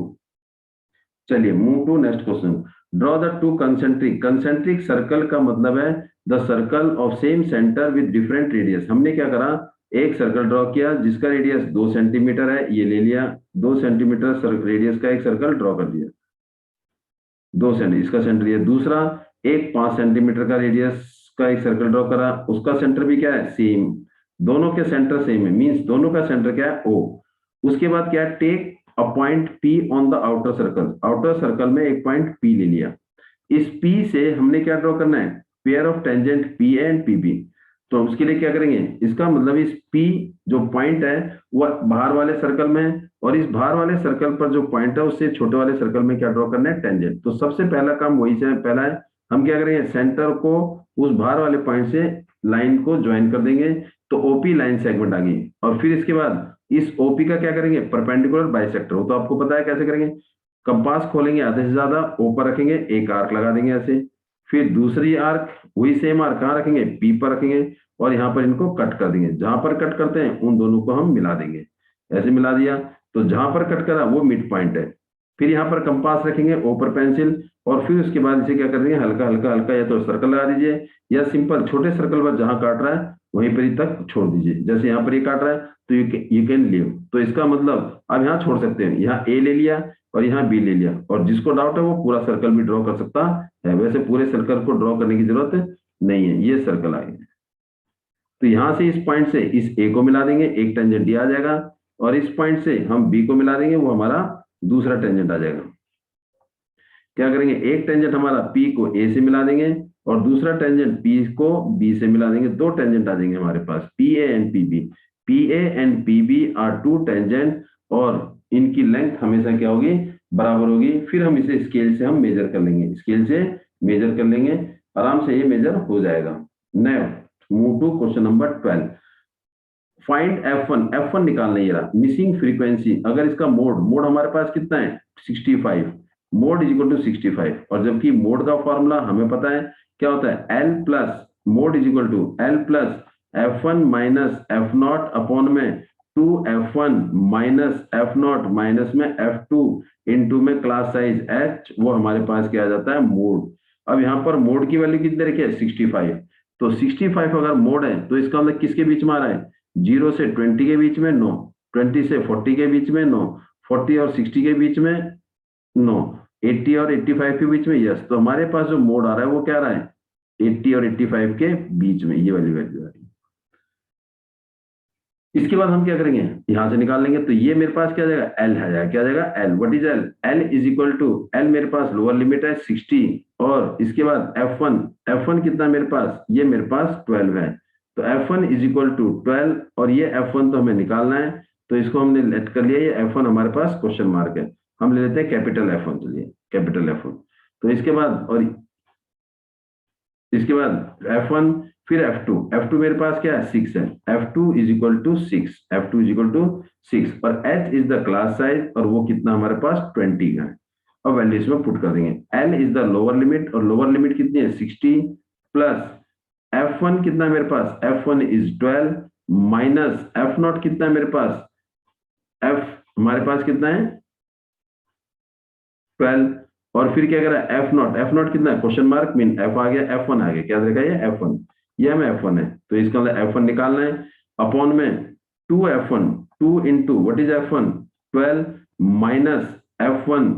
चलिए move to next question. Draw the two concentric circle का मतलब है the circle of same centre with different radius. हमने क्या करा, एक सर्कल ड्रॉ किया जिसका रेडियस 2 सेंटीमीटर है, ये ले लिया 2 सेंटीमीटर रेडियस का एक सर्कल ड्रॉ कर दिया, 2 सेंटीमीटर इसका सेंटर ये। दूसरा एक 5 सेंटीमीटर का रेडियस का एक सर्कल ड्रॉ करा, उसका सेंटर भी क्या है, सेम, दोनों के सेंटर सेम है, मींस दोनों का सेंटर क्या है, ओ। उसके बाद क्या है, take a point P on the outer circle, outer circle में एक पॉइंट P ले लिया। इस P से हमने क्या ड्रॉ करना है, pair of tangent PA and PB। तो उसके लिए क्या करेंगे, इसका मतलब इस P जो पॉइंट है वो बाहर वाले सर्कल में है, और इस बाहर वाले सर्कल पर जो पॉइंट है उससे छोटे वाले सर्कल में क्या ड्रॉ करना है, टेंजेंट। तो सबसे पहला काम वही से पहला है, हम क्या करेंगे, सेंटर को उस बाहर वाले पॉइंट से लाइन को ज्वाइन कर देंगे, तो ओपी लाइन सेगमेंट आ गई। और फिर इसके बाद इस ओपी का क्या करेंगे, परपेंडिकुलर बाइसेक्टर। वो तो आपको पता है कैसे करेंगे, कंपास खोलेंगे आधे से ज्यादा, ऊपर रखेंगे, एक आर्क लगा देंगे ऐसे, फिर दूसरी आर्क वही सेम आर्क कहाँ रखेंगे, पी पर रखेंगे, और यहाँ पर इनको कट कर देंगे। जहां पर कट करते हैं उन दोनों को हम मिला देंगे, ऐसे मिला दिया, तो जहां पर कट करा वो मिड पॉइंट है। फिर यहाँ पर कंपास रखेंगे, ऊपर पेंसिल, और फिर उसके बाद इसे क्या कर देंगे, हल्का हल्का हल्का या तो सर्कल लगा दीजिए, या सिंपल छोटे सर्कल पर जहां काट रहा है वहीं पर ही तक छोड़ दीजिए। जैसे यहाँ पर ये काट रहा है तो यू कैन लीव, तो इसका मतलब आप यहाँ छोड़ सकते हैं, यहाँ ए ले लिया और यहाँ बी ले लिया, और जिसको डाउट है वो पूरा सर्कल भी ड्रॉ कर सकता है। वैसे पूरे सर्कल को ड्रॉ करने की जरूरत नहीं है, ये सर्कल आ गया। तो यहां से इस पॉइंट से इस ए को मिला देंगे, एक टेंजेंट डी आ जाएगा, और इस पॉइंट से हम बी को मिला देंगे, वो हमारा दूसरा टेंजेंट आ जाएगा। क्या करेंगे, एक टेंजेंट हमारा पी को ए से मिला देंगे, और दूसरा टेंजेंट पी को बी से मिला देंगे। दो टेंजेंट आ जाएंगे हमारे पास, P A and P B. P A and P B are two tangent, और इनकी लेंथ हमेशा क्या होगी, बराबर होगी। फिर हम इसे स्केल से हम मेजर कर लेंगे, स्केल से मेजर कर लेंगे, आराम से ये मेजर हो जाएगा। Now move to question number 12। Find F1 निकालना है, रहा मिसिंग फ्रीक्वेंसी। अगर इसका मोड हमारे पास कितना है, 65, मोड इज इक्वल टू 65, और जबकि मोड का फॉर्मूला हमें पता है क्या होता है, L plus mode is equal to L plus F1 minus F0 upon में 2F1 माइनस F0 माइनस में F2 इंटू में क्लास साइज H, वो हमारे पास क्या आ जाता है, मोड। अब यहाँ पर मोड की वैल्यू कितनी रखी है, 65। तो 65 अगर मोड है तो इसका मतलब किसके बीच में आ रहा है, 0 से 20 के बीच में 9, 20 से 40 के बीच में 9, 40 और 60 के बीच में 9, 80 और 85 के बीच में यस। तो हमारे पास जो मोड आ रहा है वो क्या आ रहा है, 80 और 85 के बीच में, ये वाली वैल्यू आ रही है। इसके बाद हम क्या करेंगे, यहां से निकाल लेंगे, तो ये मेरे पास क्या आ जाएगा, एल आ जाएगा। क्या आ जाएगा, L. What is L, L is equal to, L मेरे पास लोअर लिमिट है 60, और इसके बाद F1 कितना मेरे पास, ये मेरे पास 12 है, तो F1 इज इक्वल टू 12, और ये F1 तो हमें निकालना है, तो इसको हमने लेट कर लिया, ये F1 हमारे पास क्वेश्चन मार्क है, हम ले लेते हैं कैपिटल F1, चलिए कैपिटल F1। तो इसके बाद F1, फिर F2 मेरे पास क्या है, 6 है, F2 is equal to 6, F2 is equal to 6, और H is the class size, और वो कितना हमारे पास 20 का है। अब वैल्यू इसमें पुट कर देंगे, L is the lower limit, और लोअर लिमिट कितनी है, 60, प्लस F1 कितना मेरे पास, F1 इज 12, माइनस F0 कितना है मेरे पास, F हमारे पास कितना है 12, और फिर क्या करा, F0 कितना है, क्वेश्चन मार्क मीन F आ गया, F1 आ गया, क्या देखा ये F1, ये हमें F1 है, तो इसका मतलब F1 निकालना है, अपॉन में 2F1, 2 into what is F1, 12 minus F1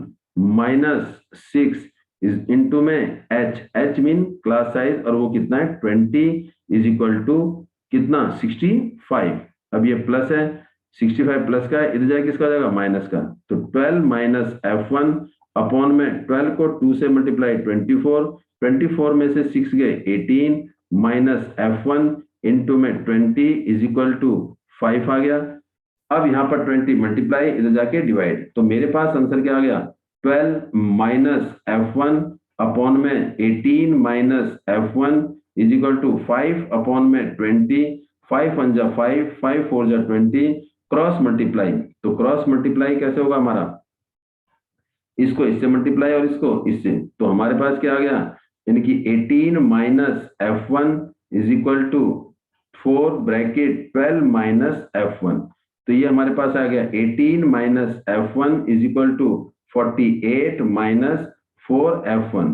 minus 6 is into में H मीन क्लास साइज, और वो कितना है 20 इज इक्वल टू कितना 65। अब ये प्लस है, 65 प्लस का है, इधर जाए किसका जाएगा, माइनस का, तो 12 माइनस F1 अपॉन में 12 को 2 से मल्टीप्लाई 24 में से 6 गए 18, माइनस F1 इंटू में 20 इज इक्वल टू 5 आ गया। अब यहाँ पर 20 मल्टीप्लाई, इधर जाके डिवाइड, तो मेरे पास आंसर क्या आ गया, 12 माइनस F1 अपॉन में 18 minus F1 is equal to 5 upon में 20, 5 1 जा 5, 5 4 जा 20, क्रॉस मल्टीप्लाई, तो क्रॉस मल्टीप्लाई कैसे होगा हमारा, इसको इससे मल्टीप्लाई और इसको इससे, तो हमारे पास क्या आ गया, यानी कि 18 minus F1 is equal to 4 bracket 12 minus F1, तो ये हमारे पास आ गया 18 minus F1 is equal to 48 minus 4f1,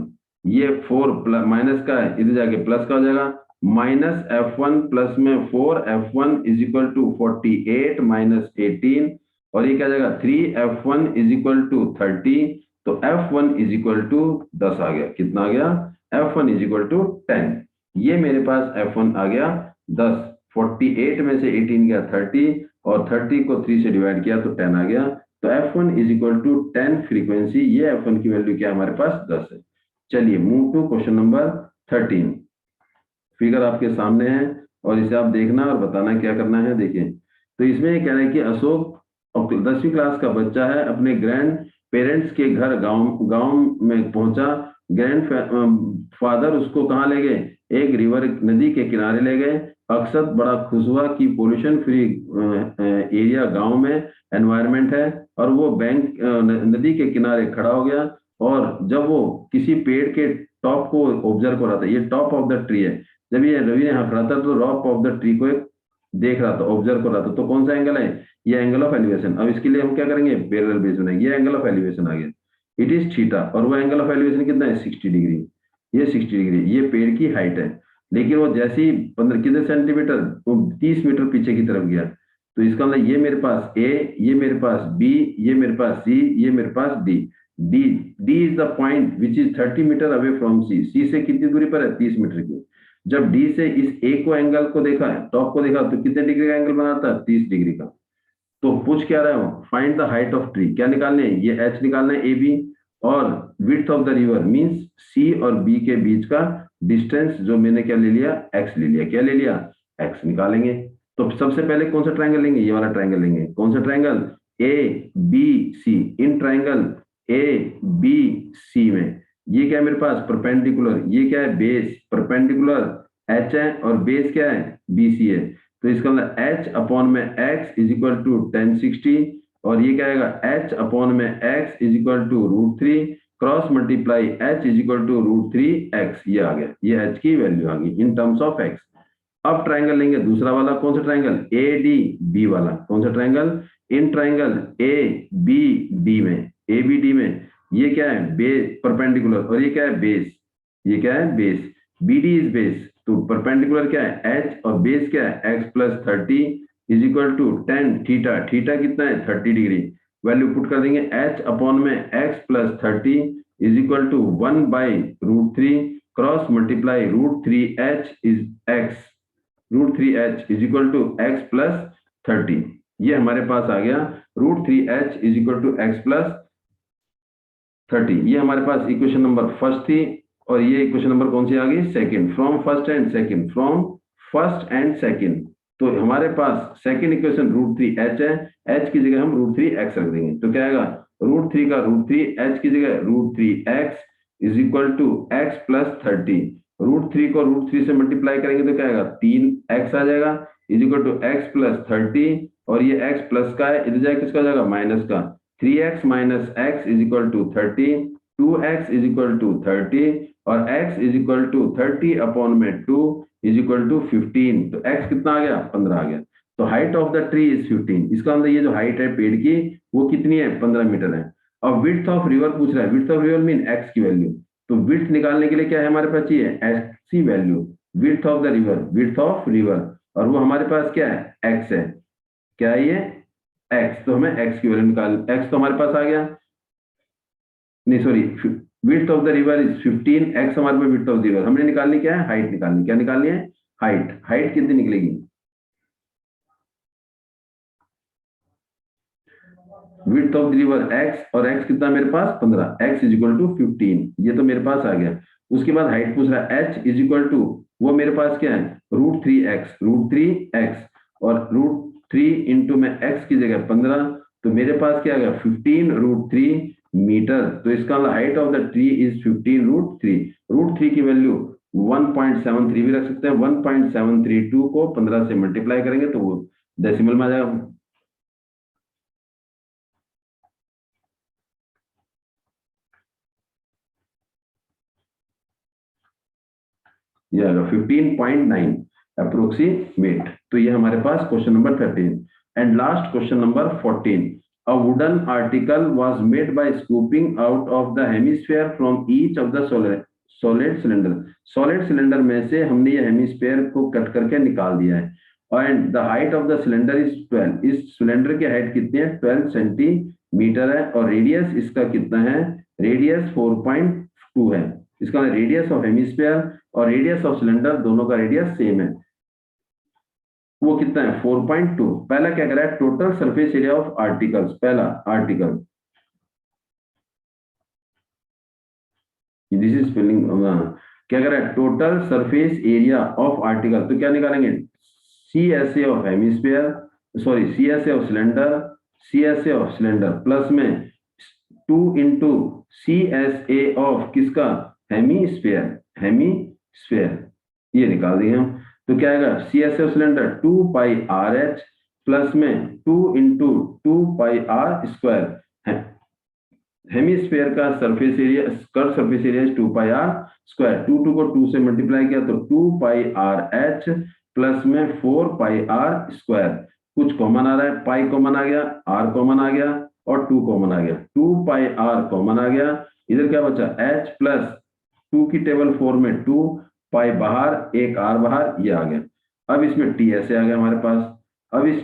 ये 4 माइनस का है, इधर जाके प्लस का हो जाएगा, माइनस f1 प्लस में 4f1 is equal to 48 minus 18, और ये क्या जाएगा 3f1 इज इक्वल टू 30, तो f1 इज इक्वल टू 10 आ गया। कितना आ गया? f1 is equal to 10। ये मेरे पास f1 आ गया 10, 48 में से 18 गया 30, और 30 को 3 से डिवाइड किया तो 10 आ गया। तो f1 is equal to 10 frequency, ये f1 की वैल्यू क्या है हमारे पास 10 है। चलिए move to question number 13। Figure आपके सामने है और इसे आप देखना और बताना क्या करना है। देखिए, तो इसमें ये कह रहा है कि अशोक 10वीं क्लास का बच्चा है, अपने ग्रैंड पेरेंट्स के घर गांव में पहुंचा। ग्रैंड फादर उसको कहाँ ले गए? एक रिवर, नदी के किनारे ले गए। अक्षत बड़ा खुश हुआ कि पोल्यूशन फ्री एरिया गांव में एनवायरनमेंट है, और वो बैंक नदी के किनारे खड़ा हो गया। और जब वो किसी पेड़ के टॉप को ऑब्जर्व कर रहा था, ये टॉप ऑफ द ट्री है, जब ये रवि यहाँ खड़ा था तो टॉप ऑफ द ट्री को देख रहा था, ऑब्जर्व कर रहा था। तो कौन सा एंगल है? ये एंगल ऑफ एलिवेशन। अब इसके लिए हम क्या करेंगे? पैरेलल बेस बनाएंगे। ये एंगल ऑफ एलिवेशन आ गया, इट इज थीटा, और वो एंगल ऑफ एलिवेशन कितना है? 60 डिग्री। ये 60 डिग्री, ये पेड़ की हाइट है। लेकिन वो जैसे ही 15 कितने सेंटीमीटर, वो 30 मीटर पीछे की तरफ गया। तो इसका मतलब ये मेरे पास ए, ये मेरे पास बी, ये मेरे पास सी, ये मेरे पास D. D D is the point which is 30 metre away from C. C से कितनी दूरी पर है? 30 मीटर की। जब डी से इस ए को एंगल को देखा है, टॉप को देखा, तो कितने डिग्री का एंगल बनाता है? 30 डिग्री का। तो पूछ क्या रहा है? Find the height of tree. क्या निकालने है? ये एच निकालना है, ए बी, और width of the river means C और बी के बीच का डिस्टेंस, जो मैंने क्या ले लिया? एक्स ले लिया। क्या ले लिया? एक्स निकालेंगे। तो सबसे पहले कौन सा ट्रायंगल लेंगे? ये वाला ट्रायंगल लेंगे। कौन सा triangle? A B C. In triangle A B C में ये क्या है मेरे पास? परपेंडिकुलर। ये क्या है? बेस। परपेंडिकुलर एच है और बेस क्या है? बी सी है। तो इसका मतलब एच अपॉन में एक्स इज इक्वल टू 1060, और ये क्या आएगा? एच अपॉन में x is equal to √3 cross multiply H is equal to √3x। ये आ गया, ये एच की वैल्यू आ गई इन टर्म्स ऑफ एक्स। अब ट्रायंगल लेंगे दूसरा वाला। कौन सा ट्रायंगल? ए डी बी वाला। कौन सा triangle? In triangle A B D में, ए बी डी में ये क्या है? बेस, परपेंडिकुलर, और ये क्या है? बेस। ये क्या है? Base. B D is base. तो परपेंडिकुलर क्या है? एच, और बेस क्या है? X plus 30 is equal to 10 theta. Theta कितना है? 30 डिग्री। वैल्यू पुट कर देंगे, एच अपॉन में x plus 30 is equal to 1/√3 cross multiply √3h is x, √3h is equal to x plus 30। ये हमारे पास आ गया √3h is equal to x plus 30। ये हमारे पास इक्वेशन नंबर फर्स्ट थी, और ये इक्वेशन नंबर कौन सी आ गई? Second. From first and second, from first and second. तो हमारे पास सेकंड इक्वेशन √3h है, h की जगह हम √3x रख देंगे। तो क्या आएगा? √3 का √3, h की जगह √3x is equal to x plus 30। √3 को √3 से मल्टीप्लाई करेंगे तो क्या आएगा? 3x आ जाएगा is equal to x plus 30, और ये x प्लस का है, इधर जाए किसका हो जाएगा? माइनस का। 3x minus x is equal to 30, 2x is equal to 30, और x is equal to 30 upon में 2 इज इक्वल टू 15। तो x कितना आ गया? 15 आ गया। तो height of the tree is 15। इसका मतलब ये जो हाइट है पेड़ की वो कितनी है? 15 मीटर है। और विड्थ ऑफ रिवर पूछ रहा है। Width of river mean x की वैल्यू। तो विड्थ निकालने के लिए क्या है हमारे पास? चाहिए x की value, width of the river, width of river, और वो हमारे पास क्या है? x है। क्या है ये? x। तो हमें x की वैल्यू निकाल, x तो हमारे पास आ गया, नहीं sorry, width of the river is 15, x हमारे पास विड्थ ऑफ द रिवर। हमने निकालनी क्या है? हाइट निकालनी। क्या निकालनी है? हाइट। हाइट कितनी निकलेगी? Width of the river x, और x कितना मेरे पास? 15, x इज इक्वल टू 15। ये तो मेरे पास आ गया। उसके बाद हाइट पूछ रहा है, h इज इक्वल टू, वो मेरे पास क्या है? √3x, √3x, और √3 इंटू में x की जगह 15, तो मेरे पास क्या आ गया? 15 √3 मीटर। तो इसका height of the tree is 15 √3। √3 की वैल्यू 1.73 भी रख सकते हैं। 1.732 को 15 से मल्टीप्लाई करेंगे तो वो डेसिमल में आ जाएगा। ये आएगा 15.9 अप्रोक्सीमेट। तो ये हमारे पास question number 13। And last question number 14। A wooden article was made by scooping out of the hemisphere from each of the solid cylinder. Solid cylinder में से हमने ये हेमिस्फेयर को कट करके निकाल दिया है and the height of the cylinder is 12. इस सिलेंडर की हाइट कितनी है? 12 सेंटीमीटर है और रेडियस इसका कितना है? रेडियस 4.2 है. इसका रेडियस ऑफ हेमिस्फेयर और रेडियस ऑफ सिलेंडर दोनों का रेडियस सेम है. वो कितना है? 4.2. पहला क्या करा है? Total surface area of articles. पहला आर्टिकल, दिस इज फिलिंग, क्या कर रहा है? Total surface area of article. तो क्या निकालेंगे? CSA of hemisphere, sorry CSA of cylinder, CSA of cylinder plus में 2 इंटू CSA ऑफ किसका? हेमिस्फीयर. हेमिस्फीयर ये निकाल दिए हम. तो क्या आएगा? CSA of cylinder 2 pi RH plus में 2 इंटू 2 पाई R स्क्वायर. हेमिस्फीयर का surface area, curve surface area 2 पाई R स्क्वायर. 2 को 2 से मल्टीप्लाई किया तो 2 पाई RH प्लस में 4 पाई R स्क्वायर. कुछ कॉमन आ रहा है, पाई कॉमन आ गया, R कॉमन आ गया और 2 कॉमन आ गया. 2 पाई R कॉमन आ गया. इधर क्या बचा? H प्लस 2 की टेबल 4 में 2 पाई बाहर, एक R बाहर, ये आ गया. अब इसमें TSA आ गया हमारे पास. अब इस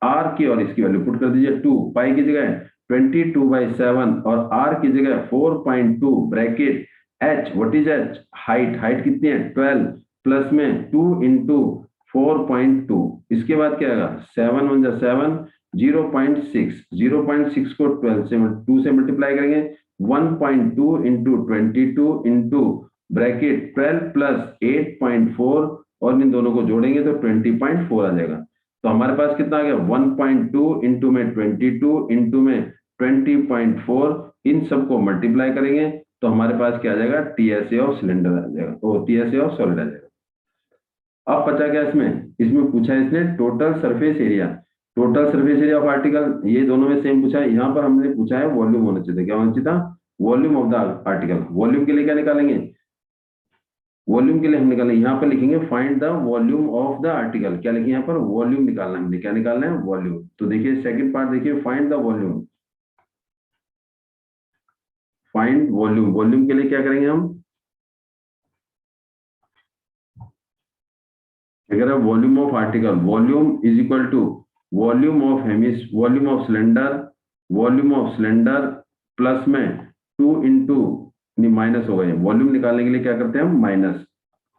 R की और इसकी वैल्यू पुट कर दीजिए. 2 पाई की जगह 22/7 और R की जगह 4.2 bracket H. What is H? Height. Height कितनी है? 12 प्लस में 2 इंटू 4.2. इसके बाद क्या आएगा? 7 1 7, 0.6. 0.6 को 12 से 2 से मल्टीप्लाई करेंगे. 1.2 इंटू 22 इंटू ब्रैकेट 12 प्लस 8.4 और इन दोनों को जोड़ेंगे तो 20.4 आ जाएगा. तो हमारे पास कितना आ गया? 1.2 इंटू में 22 इंटू में 20.4. इन सबको मल्टीप्लाई करेंगे तो हमारे पास क्या आ जाएगा? TSA ऑफ सिलेंडर आ जाएगा, ओ TSA ऑफ सॉलिड आ जाएगा. अब बचा क्या इसमें? इसमें पूछा है इसने total surface area. Total surface area of article, ये दोनों में सेम पूछा है. यहाँ पर हमने पूछा है वॉल्यूम होना चाहिए. क्या होना चाहिए था? Volume of the article. Volume के लिए क्या निकालेंगे? वॉल्यूम के लिए हम निकालेंगे, यहाँ पर लिखेंगे find the volume of the article. क्या लिखेंगे यहाँ पर? वॉल्यूम निकालना है. हमने क्या निकालना है? वॉल्यूम. तो देखिए सेकंड पार्ट देखिए, find the volume. Find volume. Volume के लिए क्या करेंगे हम? अगर volume of article, volume is equal to volume of volume of cylinder, volume of cylinder plus में 2 इंटू माइनस हो गए. वॉल्यूम निकालने के लिए क्या करते हैं हम? माइनस.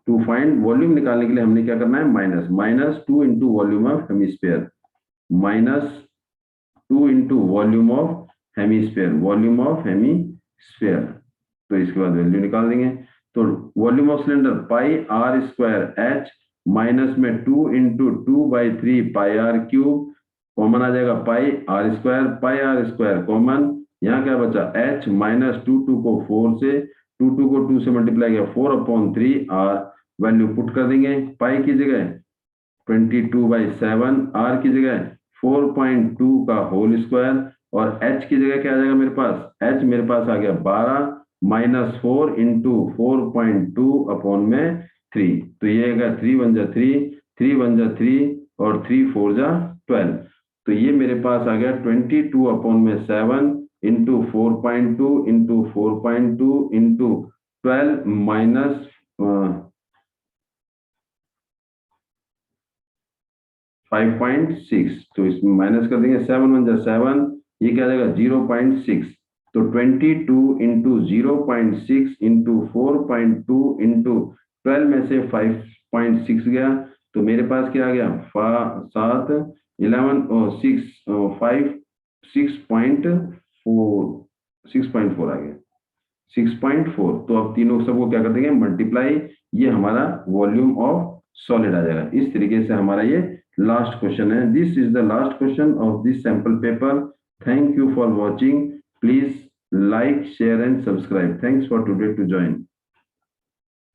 टू फाइंड वॉल्यूम निकालने के लिए हमने क्या करना है? Minus. Minus 2 into volume of hemisphere, minus 2 into volume of hemisphere, volume of hemisphere. तो इसके बाद वैल्यू निकाल देंगे. तो volume of cylinder pi R square H minus में 2 इंटू 2/3 पाई R क्यूब. कॉमन आ जाएगा पाई R स्क्वायर कॉमन. यहाँ क्या बचा? H माइनस 2 को 4 से 2 को 2 से मल्टीप्लाई किया 4/3 R. वैल्यू पुट कर देंगे. पाई की जगह 22/7, R की जगह 4.2 का होल स्क्वायर और H की जगह क्या आ जाएगा मेरे पास? H मेरे पास आ गया 12 माइनस 4 इंटू 4.2 अपॉन में 3. तो ये आएगा 3 1 जा 3, 3 1 जा 3 और 3 4 जा 12. तो ये मेरे पास आ गया 22 अपॉन में 7 इंटू 4.2 इंटू 4.2 इंटू 12 माइनस 5.6. तो इसमें माइनस कर देंगे. 7 1 जा 7, ये क्या आ जाएगा? 0.6. तो 22 इंटू 0.6 इंटू 4.2 इंटू 12 में से 5.6 गया. तो मेरे पास क्या आ गया? 7 11 और 6 5 6.4 आ गया. 6.4. तो अब तीनों सबको क्या कर देंगे? मल्टीप्लाई. ये हमारा वॉल्यूम ऑफ सॉलिड आ जाएगा. इस तरीके से हमारा ये लास्ट क्वेश्चन है. This is the last question of this sample paper. Thank you for watching. Please like, share and subscribe. Thanks for today to join.